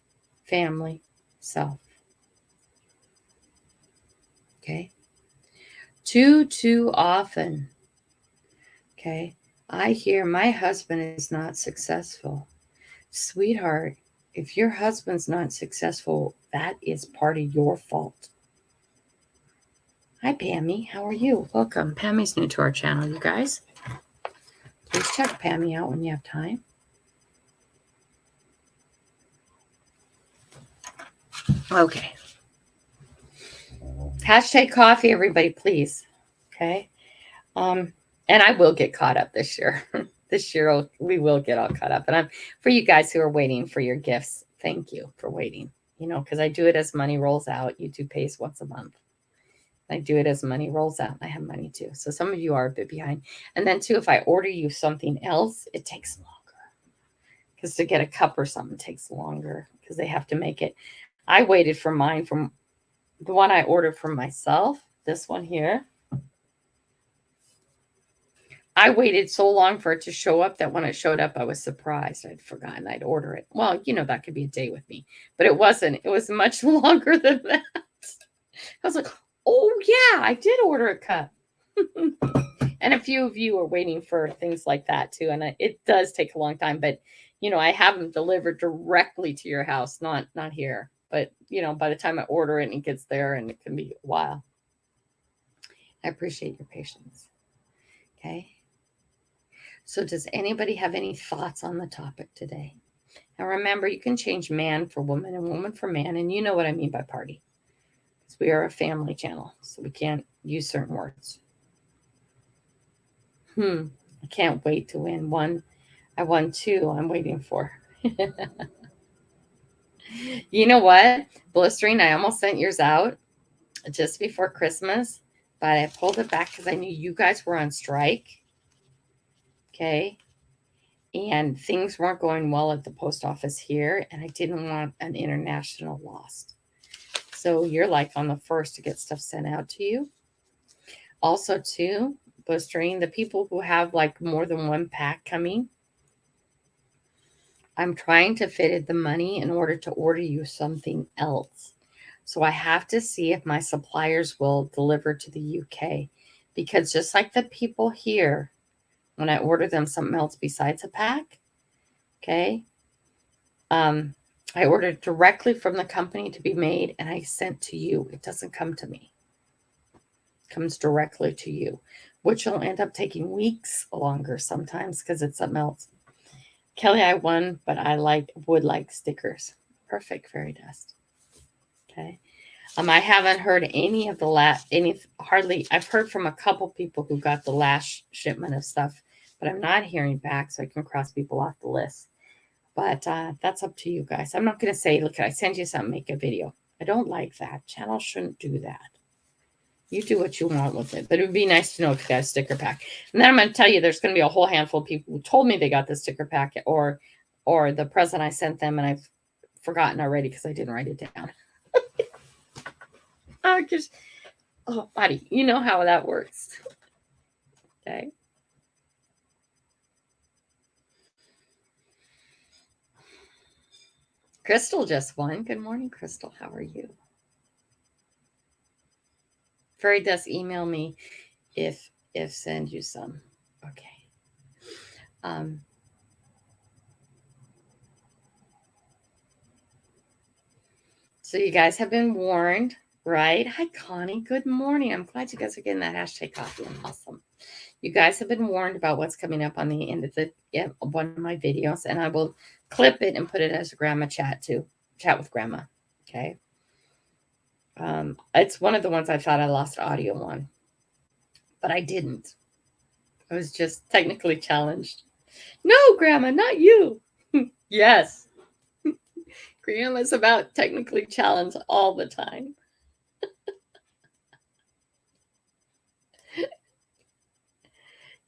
A: family, self. Okay? Too often, okay, I hear my husband is not successful. Sweetheart, if your husband's not successful, that is part of your fault. Hi, Pammy. How are you? Welcome. Pammy's new to our channel, you guys. Please check Pammy out when you have time. Okay. Hashtag coffee, everybody, please. Okay. And I will get caught up this year. This year we will get all caught up. And I'm for you guys who are waiting for your gifts. Thank you for waiting. Because I do it as money rolls out. YouTube pays once a month. I do it as money rolls out. I have money too. So some of you are a bit behind. And then too, if I order you something else, it takes longer. Because to get a cup or something takes longer because they have to make it. I waited for mine from the one I ordered for myself. This one here. I waited so long for it to show up that when it showed up, I was surprised. I'd forgotten I'd order it. Well, that could be a day with me, but it wasn't. It was much longer than that. I was like, oh, yeah, I did order a cup. And a few of you are waiting for things like that, too. And it does take a long time. But, I have them delivered directly to your house, not here. But, by the time I order it and it gets there, and it can be a while. I appreciate your patience. Okay. So does anybody have any thoughts on the topic today? And remember, you can change man for woman and woman for man. And you know what I mean by party. Because we are a family channel. So we can't use certain words. I can't wait to win one. I won 2. I'm waiting for. You know what? Blistering, I almost sent yours out just before Christmas. But I pulled it back because I knew you guys were on strike. Okay. And things weren't going well at the post office here. And I didn't want an international loss. So you're like on the first to get stuff sent out to you. Also, too, blistering, the people who have like more than one pack coming, I'm trying to fit in the money in order to order you something else. So I have to see if my suppliers will deliver to the UK. Because just like the people here, when I order them something else besides a pack, okay, I ordered directly from the company to be made, and I sent to you. It doesn't come to me. It comes directly to you, which will end up taking weeks longer sometimes because it's something else. Kelly, I won, but I would like stickers. Perfect, fairy dust. Okay. I haven't heard any of the hardly. I've heard from a couple people who got the last shipment of stuff, but I'm not hearing back, so I can cross people off the list. But that's up to you guys. I'm not going to say, look, I send you something, make a video. I don't like that. Channels shouldn't do that. You do what you want with it. But it would be nice to know if you got a sticker pack. And then I'm going to tell you there's going to be a whole handful of people who told me they got the sticker pack or the present I sent them, and I've forgotten already because I didn't write it down. Oh, buddy, you know how that works. Okay. Crystal just won. Good morning, Crystal. How are you? Fairy Dust, email me if send you some. Okay. So you guys have been warned, right? Hi, Connie. Good morning. I'm glad you guys are getting that hashtag coffee. Awesome. You guys have been warned about what's coming up on the end of one of my videos, and I will clip it and put it as a grandma chat too. Chat with grandma. Okay. It's one of the ones I thought I lost audio on, but I didn't. I was just technically challenged. No, grandma, not you. Yes. Grandma's about technically challenged all the time.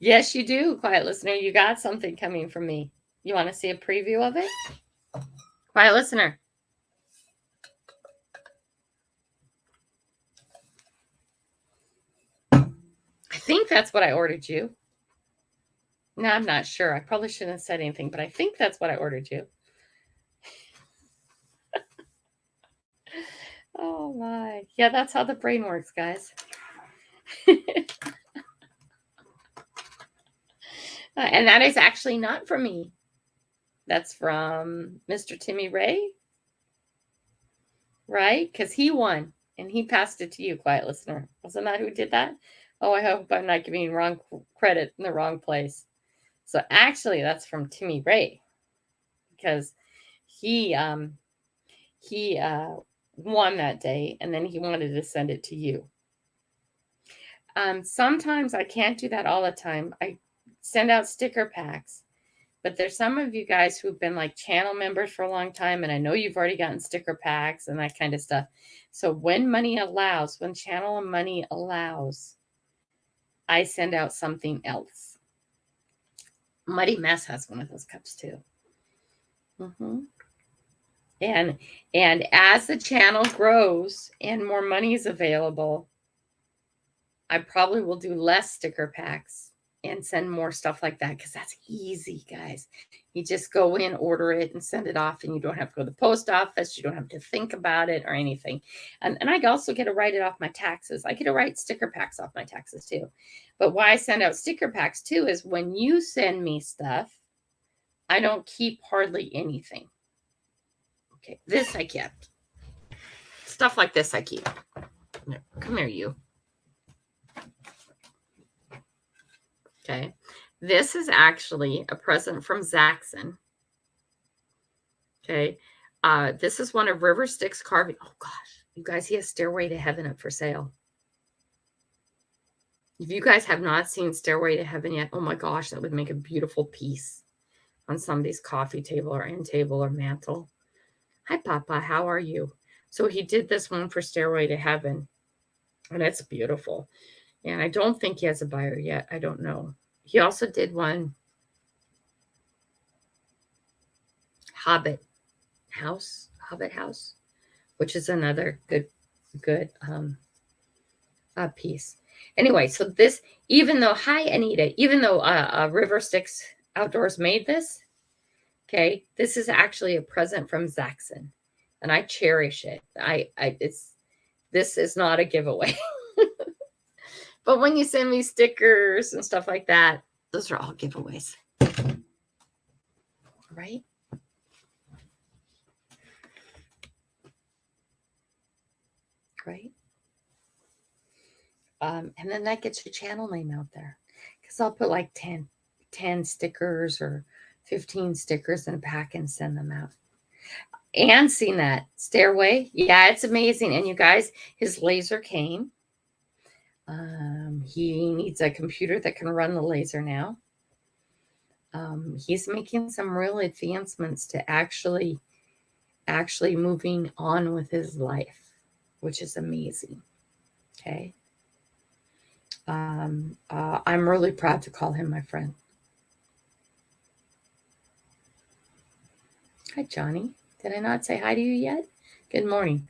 A: Yes, you do, quiet listener. You got something coming from me. You want to see a preview of it? Quiet listener. I think that's what I ordered you. No, I'm not sure. I probably shouldn't have said anything, but I think that's what I ordered you. Oh, my. Yeah, that's how the brain works, guys. And that is actually not from me. That's from Mr. Timmy Ray, right? Because he won, and he passed it to you, quiet listener. Wasn't that who did that? Oh, I hope I'm not giving wrong credit in the wrong place. So actually, that's from Timmy Ray, because he won that day, and then he wanted to send it to you. Sometimes I can't do that all the time. send out sticker packs. But there's some of you guys who've been like channel members for a long time, and I know you've already gotten sticker packs and that kind of stuff. So when money allows, when channel and money allows, I send out something else. Muddy Mess has one of those cups too. And as the channel grows and more money is available, I probably will do less sticker packs and send more stuff like that, because that's easy, guys. You just go in, order it, and send it off, and you don't have to go to the post office. You don't have to think about it or anything. And I also get to write it off my taxes. I get to write sticker packs off my taxes too. But why I send out sticker packs too is when you send me stuff, I don't keep hardly anything. Okay, this I kept. Stuff like this I keep. No, come here, you. Okay, this is actually a present from Zaxxon. Okay, this is one of River Styx carving. Oh gosh, you guys, he has Stairway to Heaven up for sale. If you guys have not seen Stairway to Heaven yet, oh my gosh, that would make a beautiful piece on somebody's coffee table or end table or mantle. Hi, Papa, how are you? So he did this one for Stairway to Heaven, and it's beautiful. And I don't think he has a buyer yet. I don't know. He also did one Hobbit House, which is another good piece. Anyway, so this, even though, hi, Anita, even though River Styx Outdoors made this, okay, this is actually a present from Zaxxon, and I cherish it. This is not a giveaway. But when you send me stickers and stuff like that, those are all giveaways. Right? Right? And then that gets your channel name out there. Because I'll put like 10 stickers or 15 stickers in a pack and send them out. And seen that Stairway. Yeah, it's amazing. And you guys, his laser came. He needs a computer that can run the laser now. He's making some real advancements to actually moving on with his life, which is amazing. Okay. I'm really proud to call him my friend. Hi, Johnny. Did I not say hi to you yet? Good morning.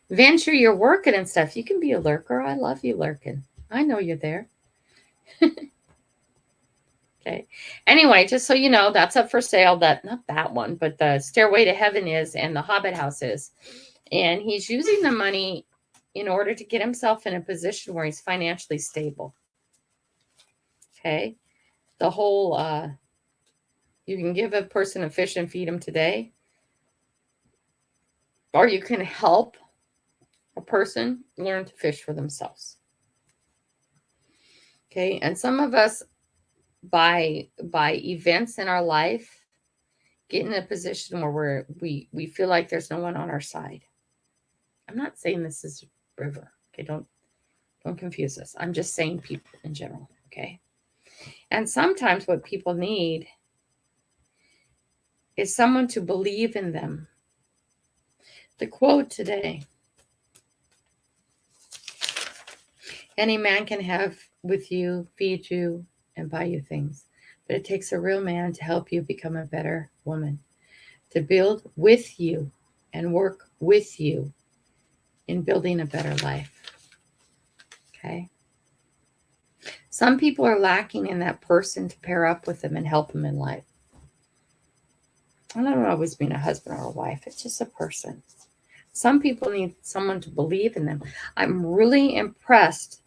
A: Venture, you're working and stuff. You can be a lurker. I love you lurking. I know you're there. Okay. Anyway, just so you know, that's up for sale. Not that one, but the Stairway to Heaven is, and the Hobbit House is. And he's using the money in order to get himself in a position where he's financially stable. Okay. The whole, you can give a person a fish and feed them today, or you can help a person learn to fish for themselves. Okay. And some of us, by events in our life, get in a position where we feel like there's no one on our side. I'm not saying this is River. Okay, don't confuse us. I'm just saying people in general. Okay. And sometimes what people need is someone to believe in them. The quote today: any man can have with you, feed you, and buy you things, but it takes a real man to help you become a better woman, to build with you and work with you in building a better life. Okay. Some people are lacking in that person to pair up with them and help them in life. I don't always mean a husband or a wife. It's just a person. Some people need someone to believe in them. I'm really impressed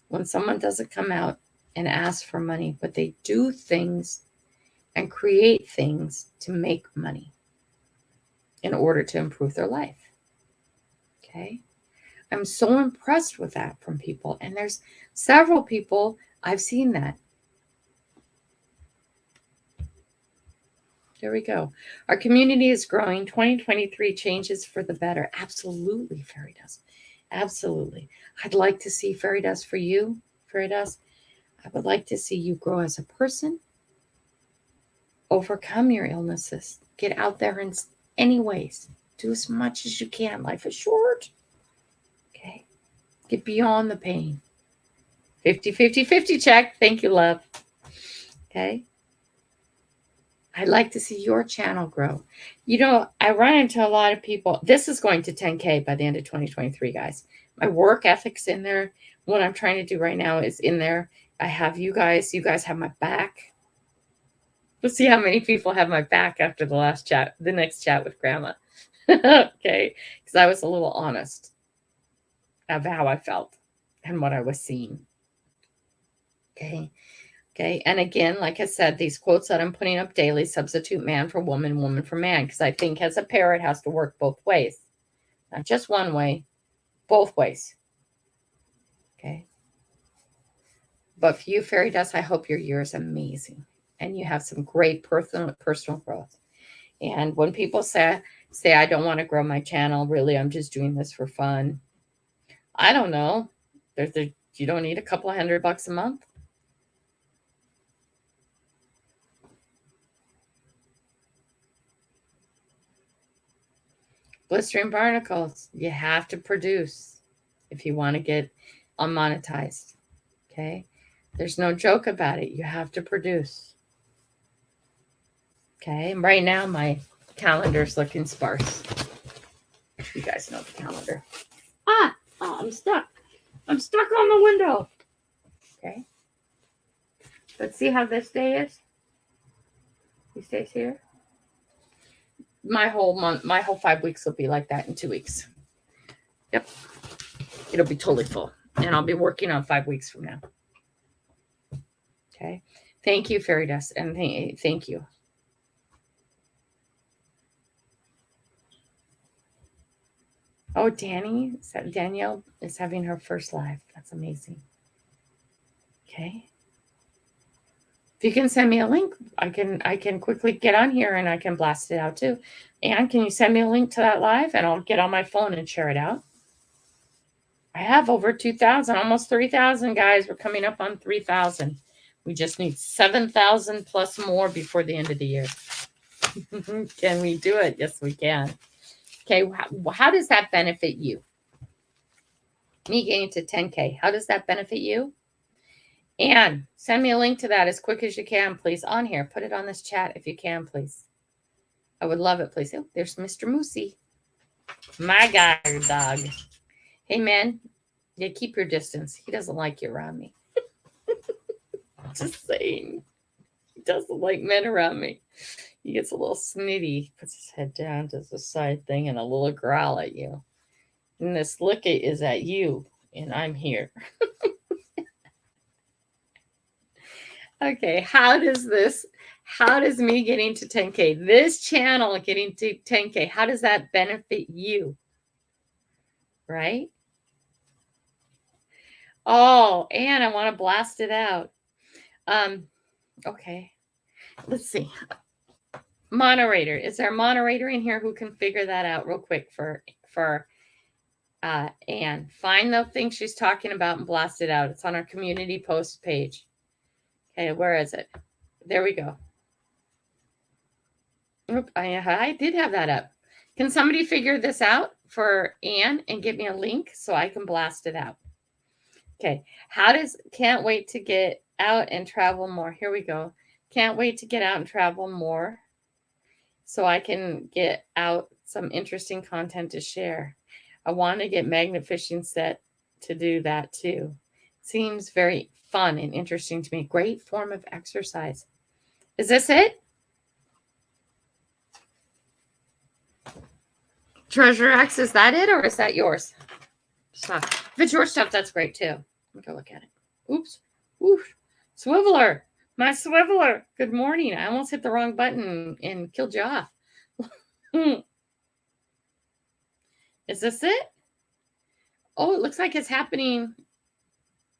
A: when someone doesn't come out and ask for money, but they do things and create things to make money in order to improve their life. Okay. I'm so impressed with that from people. And there's several people I've seen that. There we go. Our community is growing. 2023 changes for the better. Absolutely, Fairy Dust. Absolutely. I'd like to see Fairy Dust for you, Fairy Dust. I would like to see you grow as a person, overcome your illnesses, get out there in any ways, do as much as you can. Life is short. Okay. Get beyond the pain. 50-50-50 check. Thank you, love. Okay. I'd like to see your channel grow. You know, I run into a lot of people. This is going to 10K by the end of 2023, guys. My work ethic's in there. What I'm trying to do right now is in there. I have you guys. You guys have my back. We'll see how many people have my back after the last chat, the next chat with Grandma. Okay. Because I was a little honest of how I felt and what I was seeing. Okay. Okay. And again, like I said, these quotes that I'm putting up daily, substitute man for woman, woman for man, because I think as a pair, it has to work both ways. Not just one way, both ways. Okay. But for you, Fairy Dust, I hope your year is amazing and you have some great personal growth. And when people say I don't want to grow my channel, really, I'm just doing this for fun. I don't know. You don't need a couple of $100 a month. Blistering barnacles, you have to produce if you want to get unmonetized. Okay. There's no joke about it. You have to produce. Okay. And right now, my calendar's looking sparse. You guys know the calendar. Oh, I'm stuck. I'm stuck on the window. Okay. Let's see how this day is. He stays here. My whole month, my whole 5 weeks will be like that in 2 weeks. Yep. It'll be totally full. And I'll be working on 5 weeks from now. Okay. Thank you, Fairy Dust. And thank you. Oh, Danielle is having her first live. That's amazing. Okay. If you can send me a link, I can quickly get on here and I can blast it out too. And can you send me a link to that live and I'll get on my phone and share it out? I have over 2,000, almost 3,000 guys. We're coming up on 3,000. We just need 7,000 plus more before the end of the year. Can we do it? Yes, we can. Okay, how does that benefit you? Me getting to 10K, how does that benefit you? And send me a link to that as quick as you can, please, on here. Put it on this chat if you can, please. I would love it, please. Oh, there's Mr. Moosey. My guy, dog. Hey, man, yeah, keep your distance. He doesn't like you around me. Just saying. He doesn't like men around me. He gets a little snitty, puts his head down, does the side thing, and a little growl at you. And this look is at you, and I'm here. Okay, how does me getting to 10K, this channel getting to 10K, how does that benefit you? Right? Oh, and I want to blast it out. Okay. Let's see. Moderator. Is there a moderator in here who can figure that out real quick for Anne? Find the thing she's talking about and blast it out. It's on our community post page. Okay, where is it? There we go. Oop, I did have that up. Can somebody figure this out for Anne and give me a link so I can blast it out? Okay. Can't wait to get out and travel more. Here we go. Can't wait to get out and travel more so I can get out some interesting content to share. I want to get magnet fishing set to do that too. Seems very fun and interesting to me. Great form of exercise. Is this it? Treasure X, is that it or is that yours? Stuff. If it's your stuff, that's great too. Let me go look at it. Oops. Oof. Swiveler. My swiveler. Good morning. I almost hit the wrong button and killed you off. Is this it? Oh, it looks like it's happening.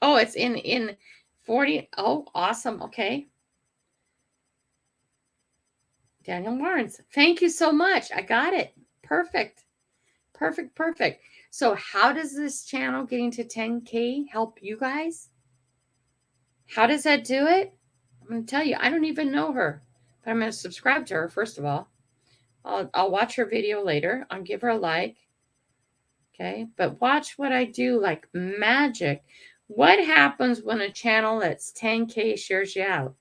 A: Oh, it's in 40. Oh, awesome. Okay. Daniel Barnes. Thank you so much. I got it. Perfect. Perfect. Perfect. So how does this channel getting to 10K help you guys? How does that do it? I'm going to tell you, I don't even know her, but I'm going to subscribe to her, first of all. I'll watch her video later. I'll give her a like. Okay, but watch what I do like magic. What happens when a channel that's 10K shares you out?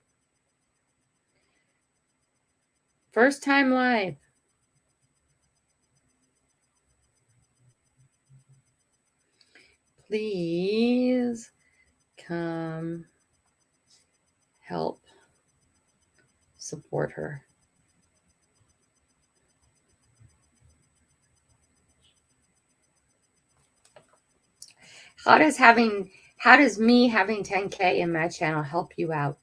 A: First time live. Please come help support her. How does me having 10K in my channel help you out?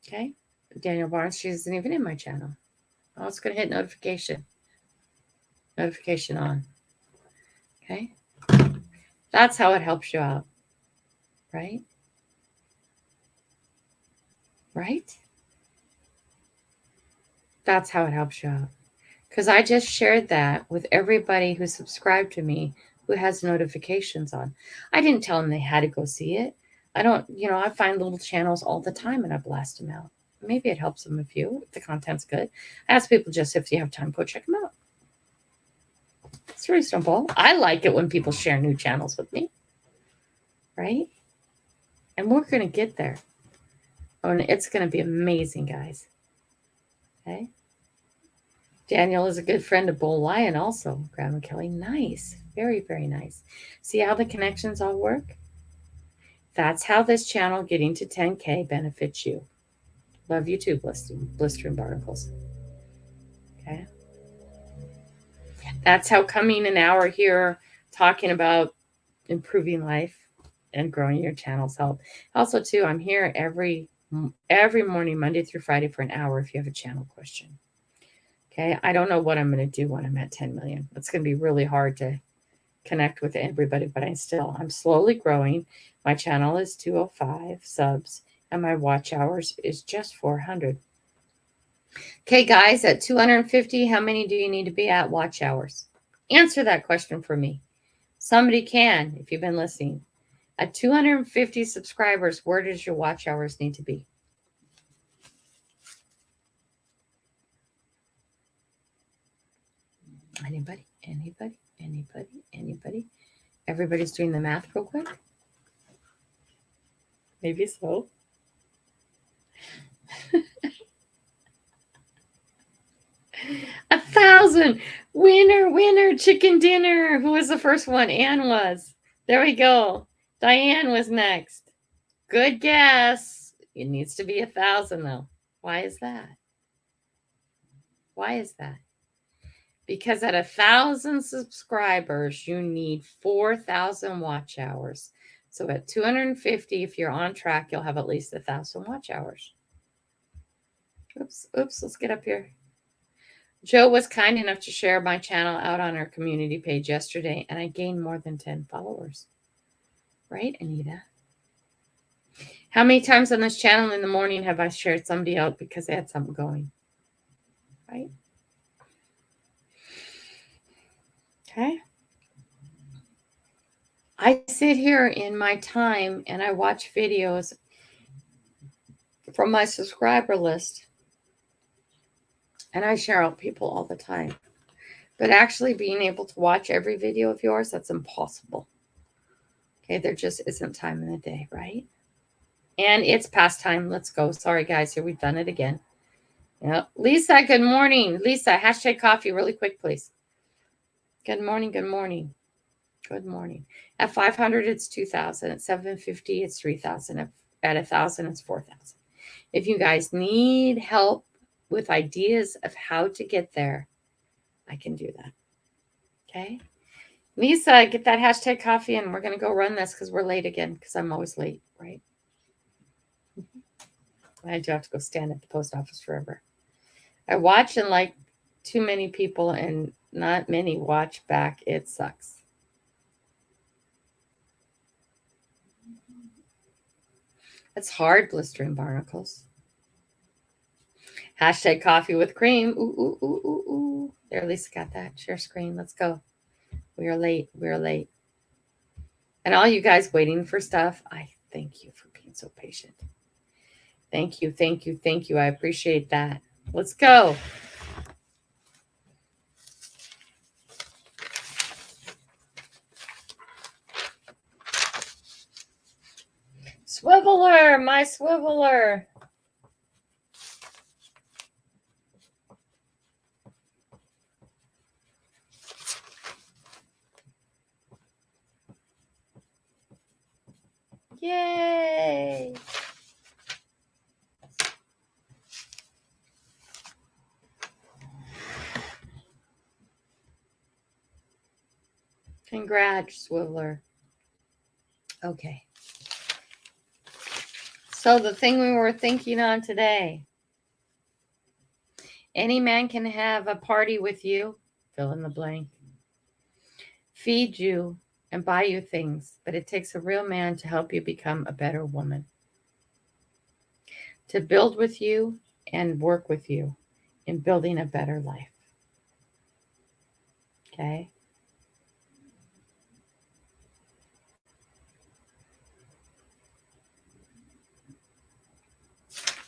A: Okay. Daniel Barnes, she isn't even in my channel. Oh, it's going to hit notification. Notification on. Okay. That's how it helps you out. Right? Right? That's how it helps you out. Because I just shared that with everybody who subscribed to me who has notifications on. I didn't tell them they had to go see it. I don't, I find little channels all the time and I blast them out. Maybe it helps them if the content's good. I ask people just if you have time, go check them out. It's really simple. I like it when people share new channels with me. Right? And we're going to get there. Oh, and it's going to be amazing, guys. Okay? Daniel is a good friend of Bull Lion also. Grandma Kelly, nice. Very, very nice. See how the connections all work? That's how this channel getting to 10K benefits you. Love you too, Blistering Barnacles. Okay? That's how coming an hour here talking about improving life and growing your channels help. Also, too, I'm here every morning, Monday through Friday for an hour if you have a channel question. Okay, I don't know what I'm going to do when I'm at 10 million. It's going to be really hard to connect with everybody, but I'm slowly growing. My channel is 205 subs and my watch hours is just 400. Okay, guys, at 250, how many do you need to be at watch hours? Answer that question for me. Somebody can, if you've been listening. At 250 subscribers, where does your watch hours need to be? Anybody? Everybody's doing the math real quick? Maybe so. A 1,000. Winner, chicken dinner. Who was the first one? Anne was. There we go. Diane was next. Good guess. It needs to be 1,000 though. Why is that? Because at 1,000 subscribers, you need 4,000 watch hours. So at 250, if you're on track, you'll have at least 1,000 watch hours. Oops, let's get up here. Joe was kind enough to share my channel out on our community page yesterday, and I gained more than 10 followers. Right, Anita? How many times on this channel in the morning have I shared somebody out because they had something going? Right? Okay. I sit here in my time and I watch videos from my subscriber list. And I share out people all the time. But actually being able to watch every video of yours, that's impossible. Okay, there just isn't time in the day, right? And it's past time. Let's go. Sorry, guys. Here, we've done it again. Yeah. Lisa, good morning. Lisa, hashtag coffee really quick, please. Good morning. At 500, it's 2,000. At 750, it's 3,000. At 1,000, it's 4,000. If you guys need help with ideas of how to get there, I can do that. Okay? Lisa, get that hashtag coffee and we're going to go run this because we're late again because I'm always late, right? I do have to go stand at the post office forever. I watch and like too many people and not many watch back. It sucks. It's hard, Blistering Barnacles. Hashtag coffee with cream. Ooh. There, Lisa got that. Share screen. Let's go. We are late. And all you guys waiting for stuff, I thank you for being so patient. Thank you, thank you, thank you. I appreciate that. Let's go. Swiveler, my swiveler. Yay. Congrats, Swiveler. Okay. So the thing we were thinking on today. Any man can have a party with you, fill in the blank, feed you, and buy you things, but it takes a real man to help you become a better woman. To build with you and work with you in building a better life. Okay?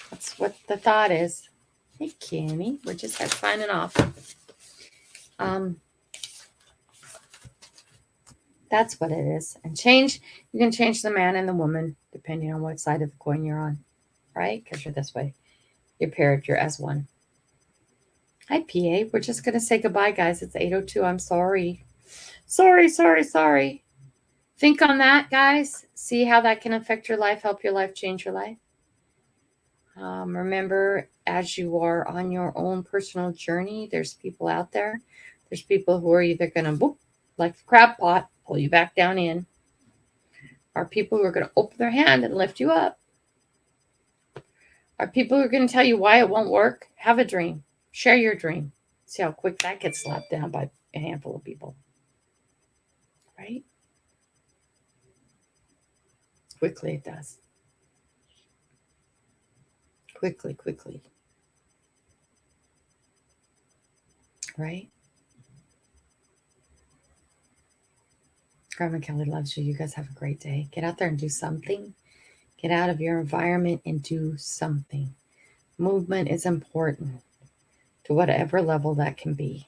A: That's what the thought is. Hey, Kimmy, we're just signing off. That's what it is. And you can change the man and the woman depending on what side of the coin you're on, right? Because you're this way. You're paired, you're as one. Hi, PA. We're just going to say goodbye, guys. It's 8:02. I'm sorry. Sorry. Think on that, guys. See how that can affect your life, help your life, change your life. Remember, as you are on your own personal journey, there's people out there. There's people who are either going to, whoop, like the crab pot, pull you back down in, or people who are going to open their hand and lift you up. Are people who are going to tell you why it won't work? Have a dream. Share your dream. See how quick that gets slapped down by a handful of people. Right? Quickly it does. Quickly. Right? Grandma Kelly loves you. You guys have a great day. Get out there and do something. Get out of your environment and do something. Movement is important to whatever level that can be.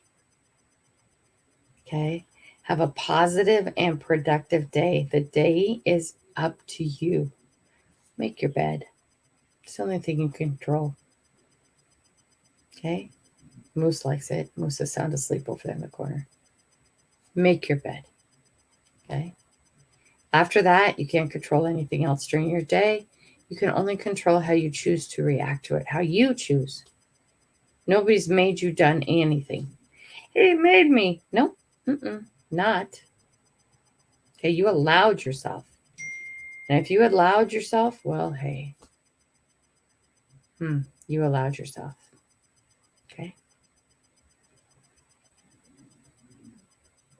A: Okay? Have a positive and productive day. The day is up to you. Make your bed. It's the only thing you can control. Okay? Moose likes it. Moose is sound asleep over there in the corner. Make your bed. Okay? After that, you can't control anything else during your day. You can only control how you choose to react to it, how you choose. Nobody's made you done anything. He made me. Nope. Not. Okay, you allowed yourself. And if you allowed yourself, well, hey. You allowed yourself. Okay?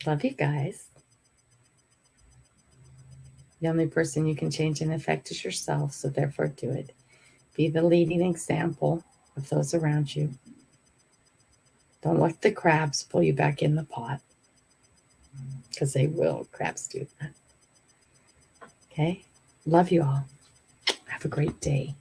A: Love you guys. The only person you can change and affect is yourself, so therefore do it. Be the leading example of those around you. Don't let the crabs pull you back in the pot, because they will. Crabs do that. Okay? Love you all. Have a great day.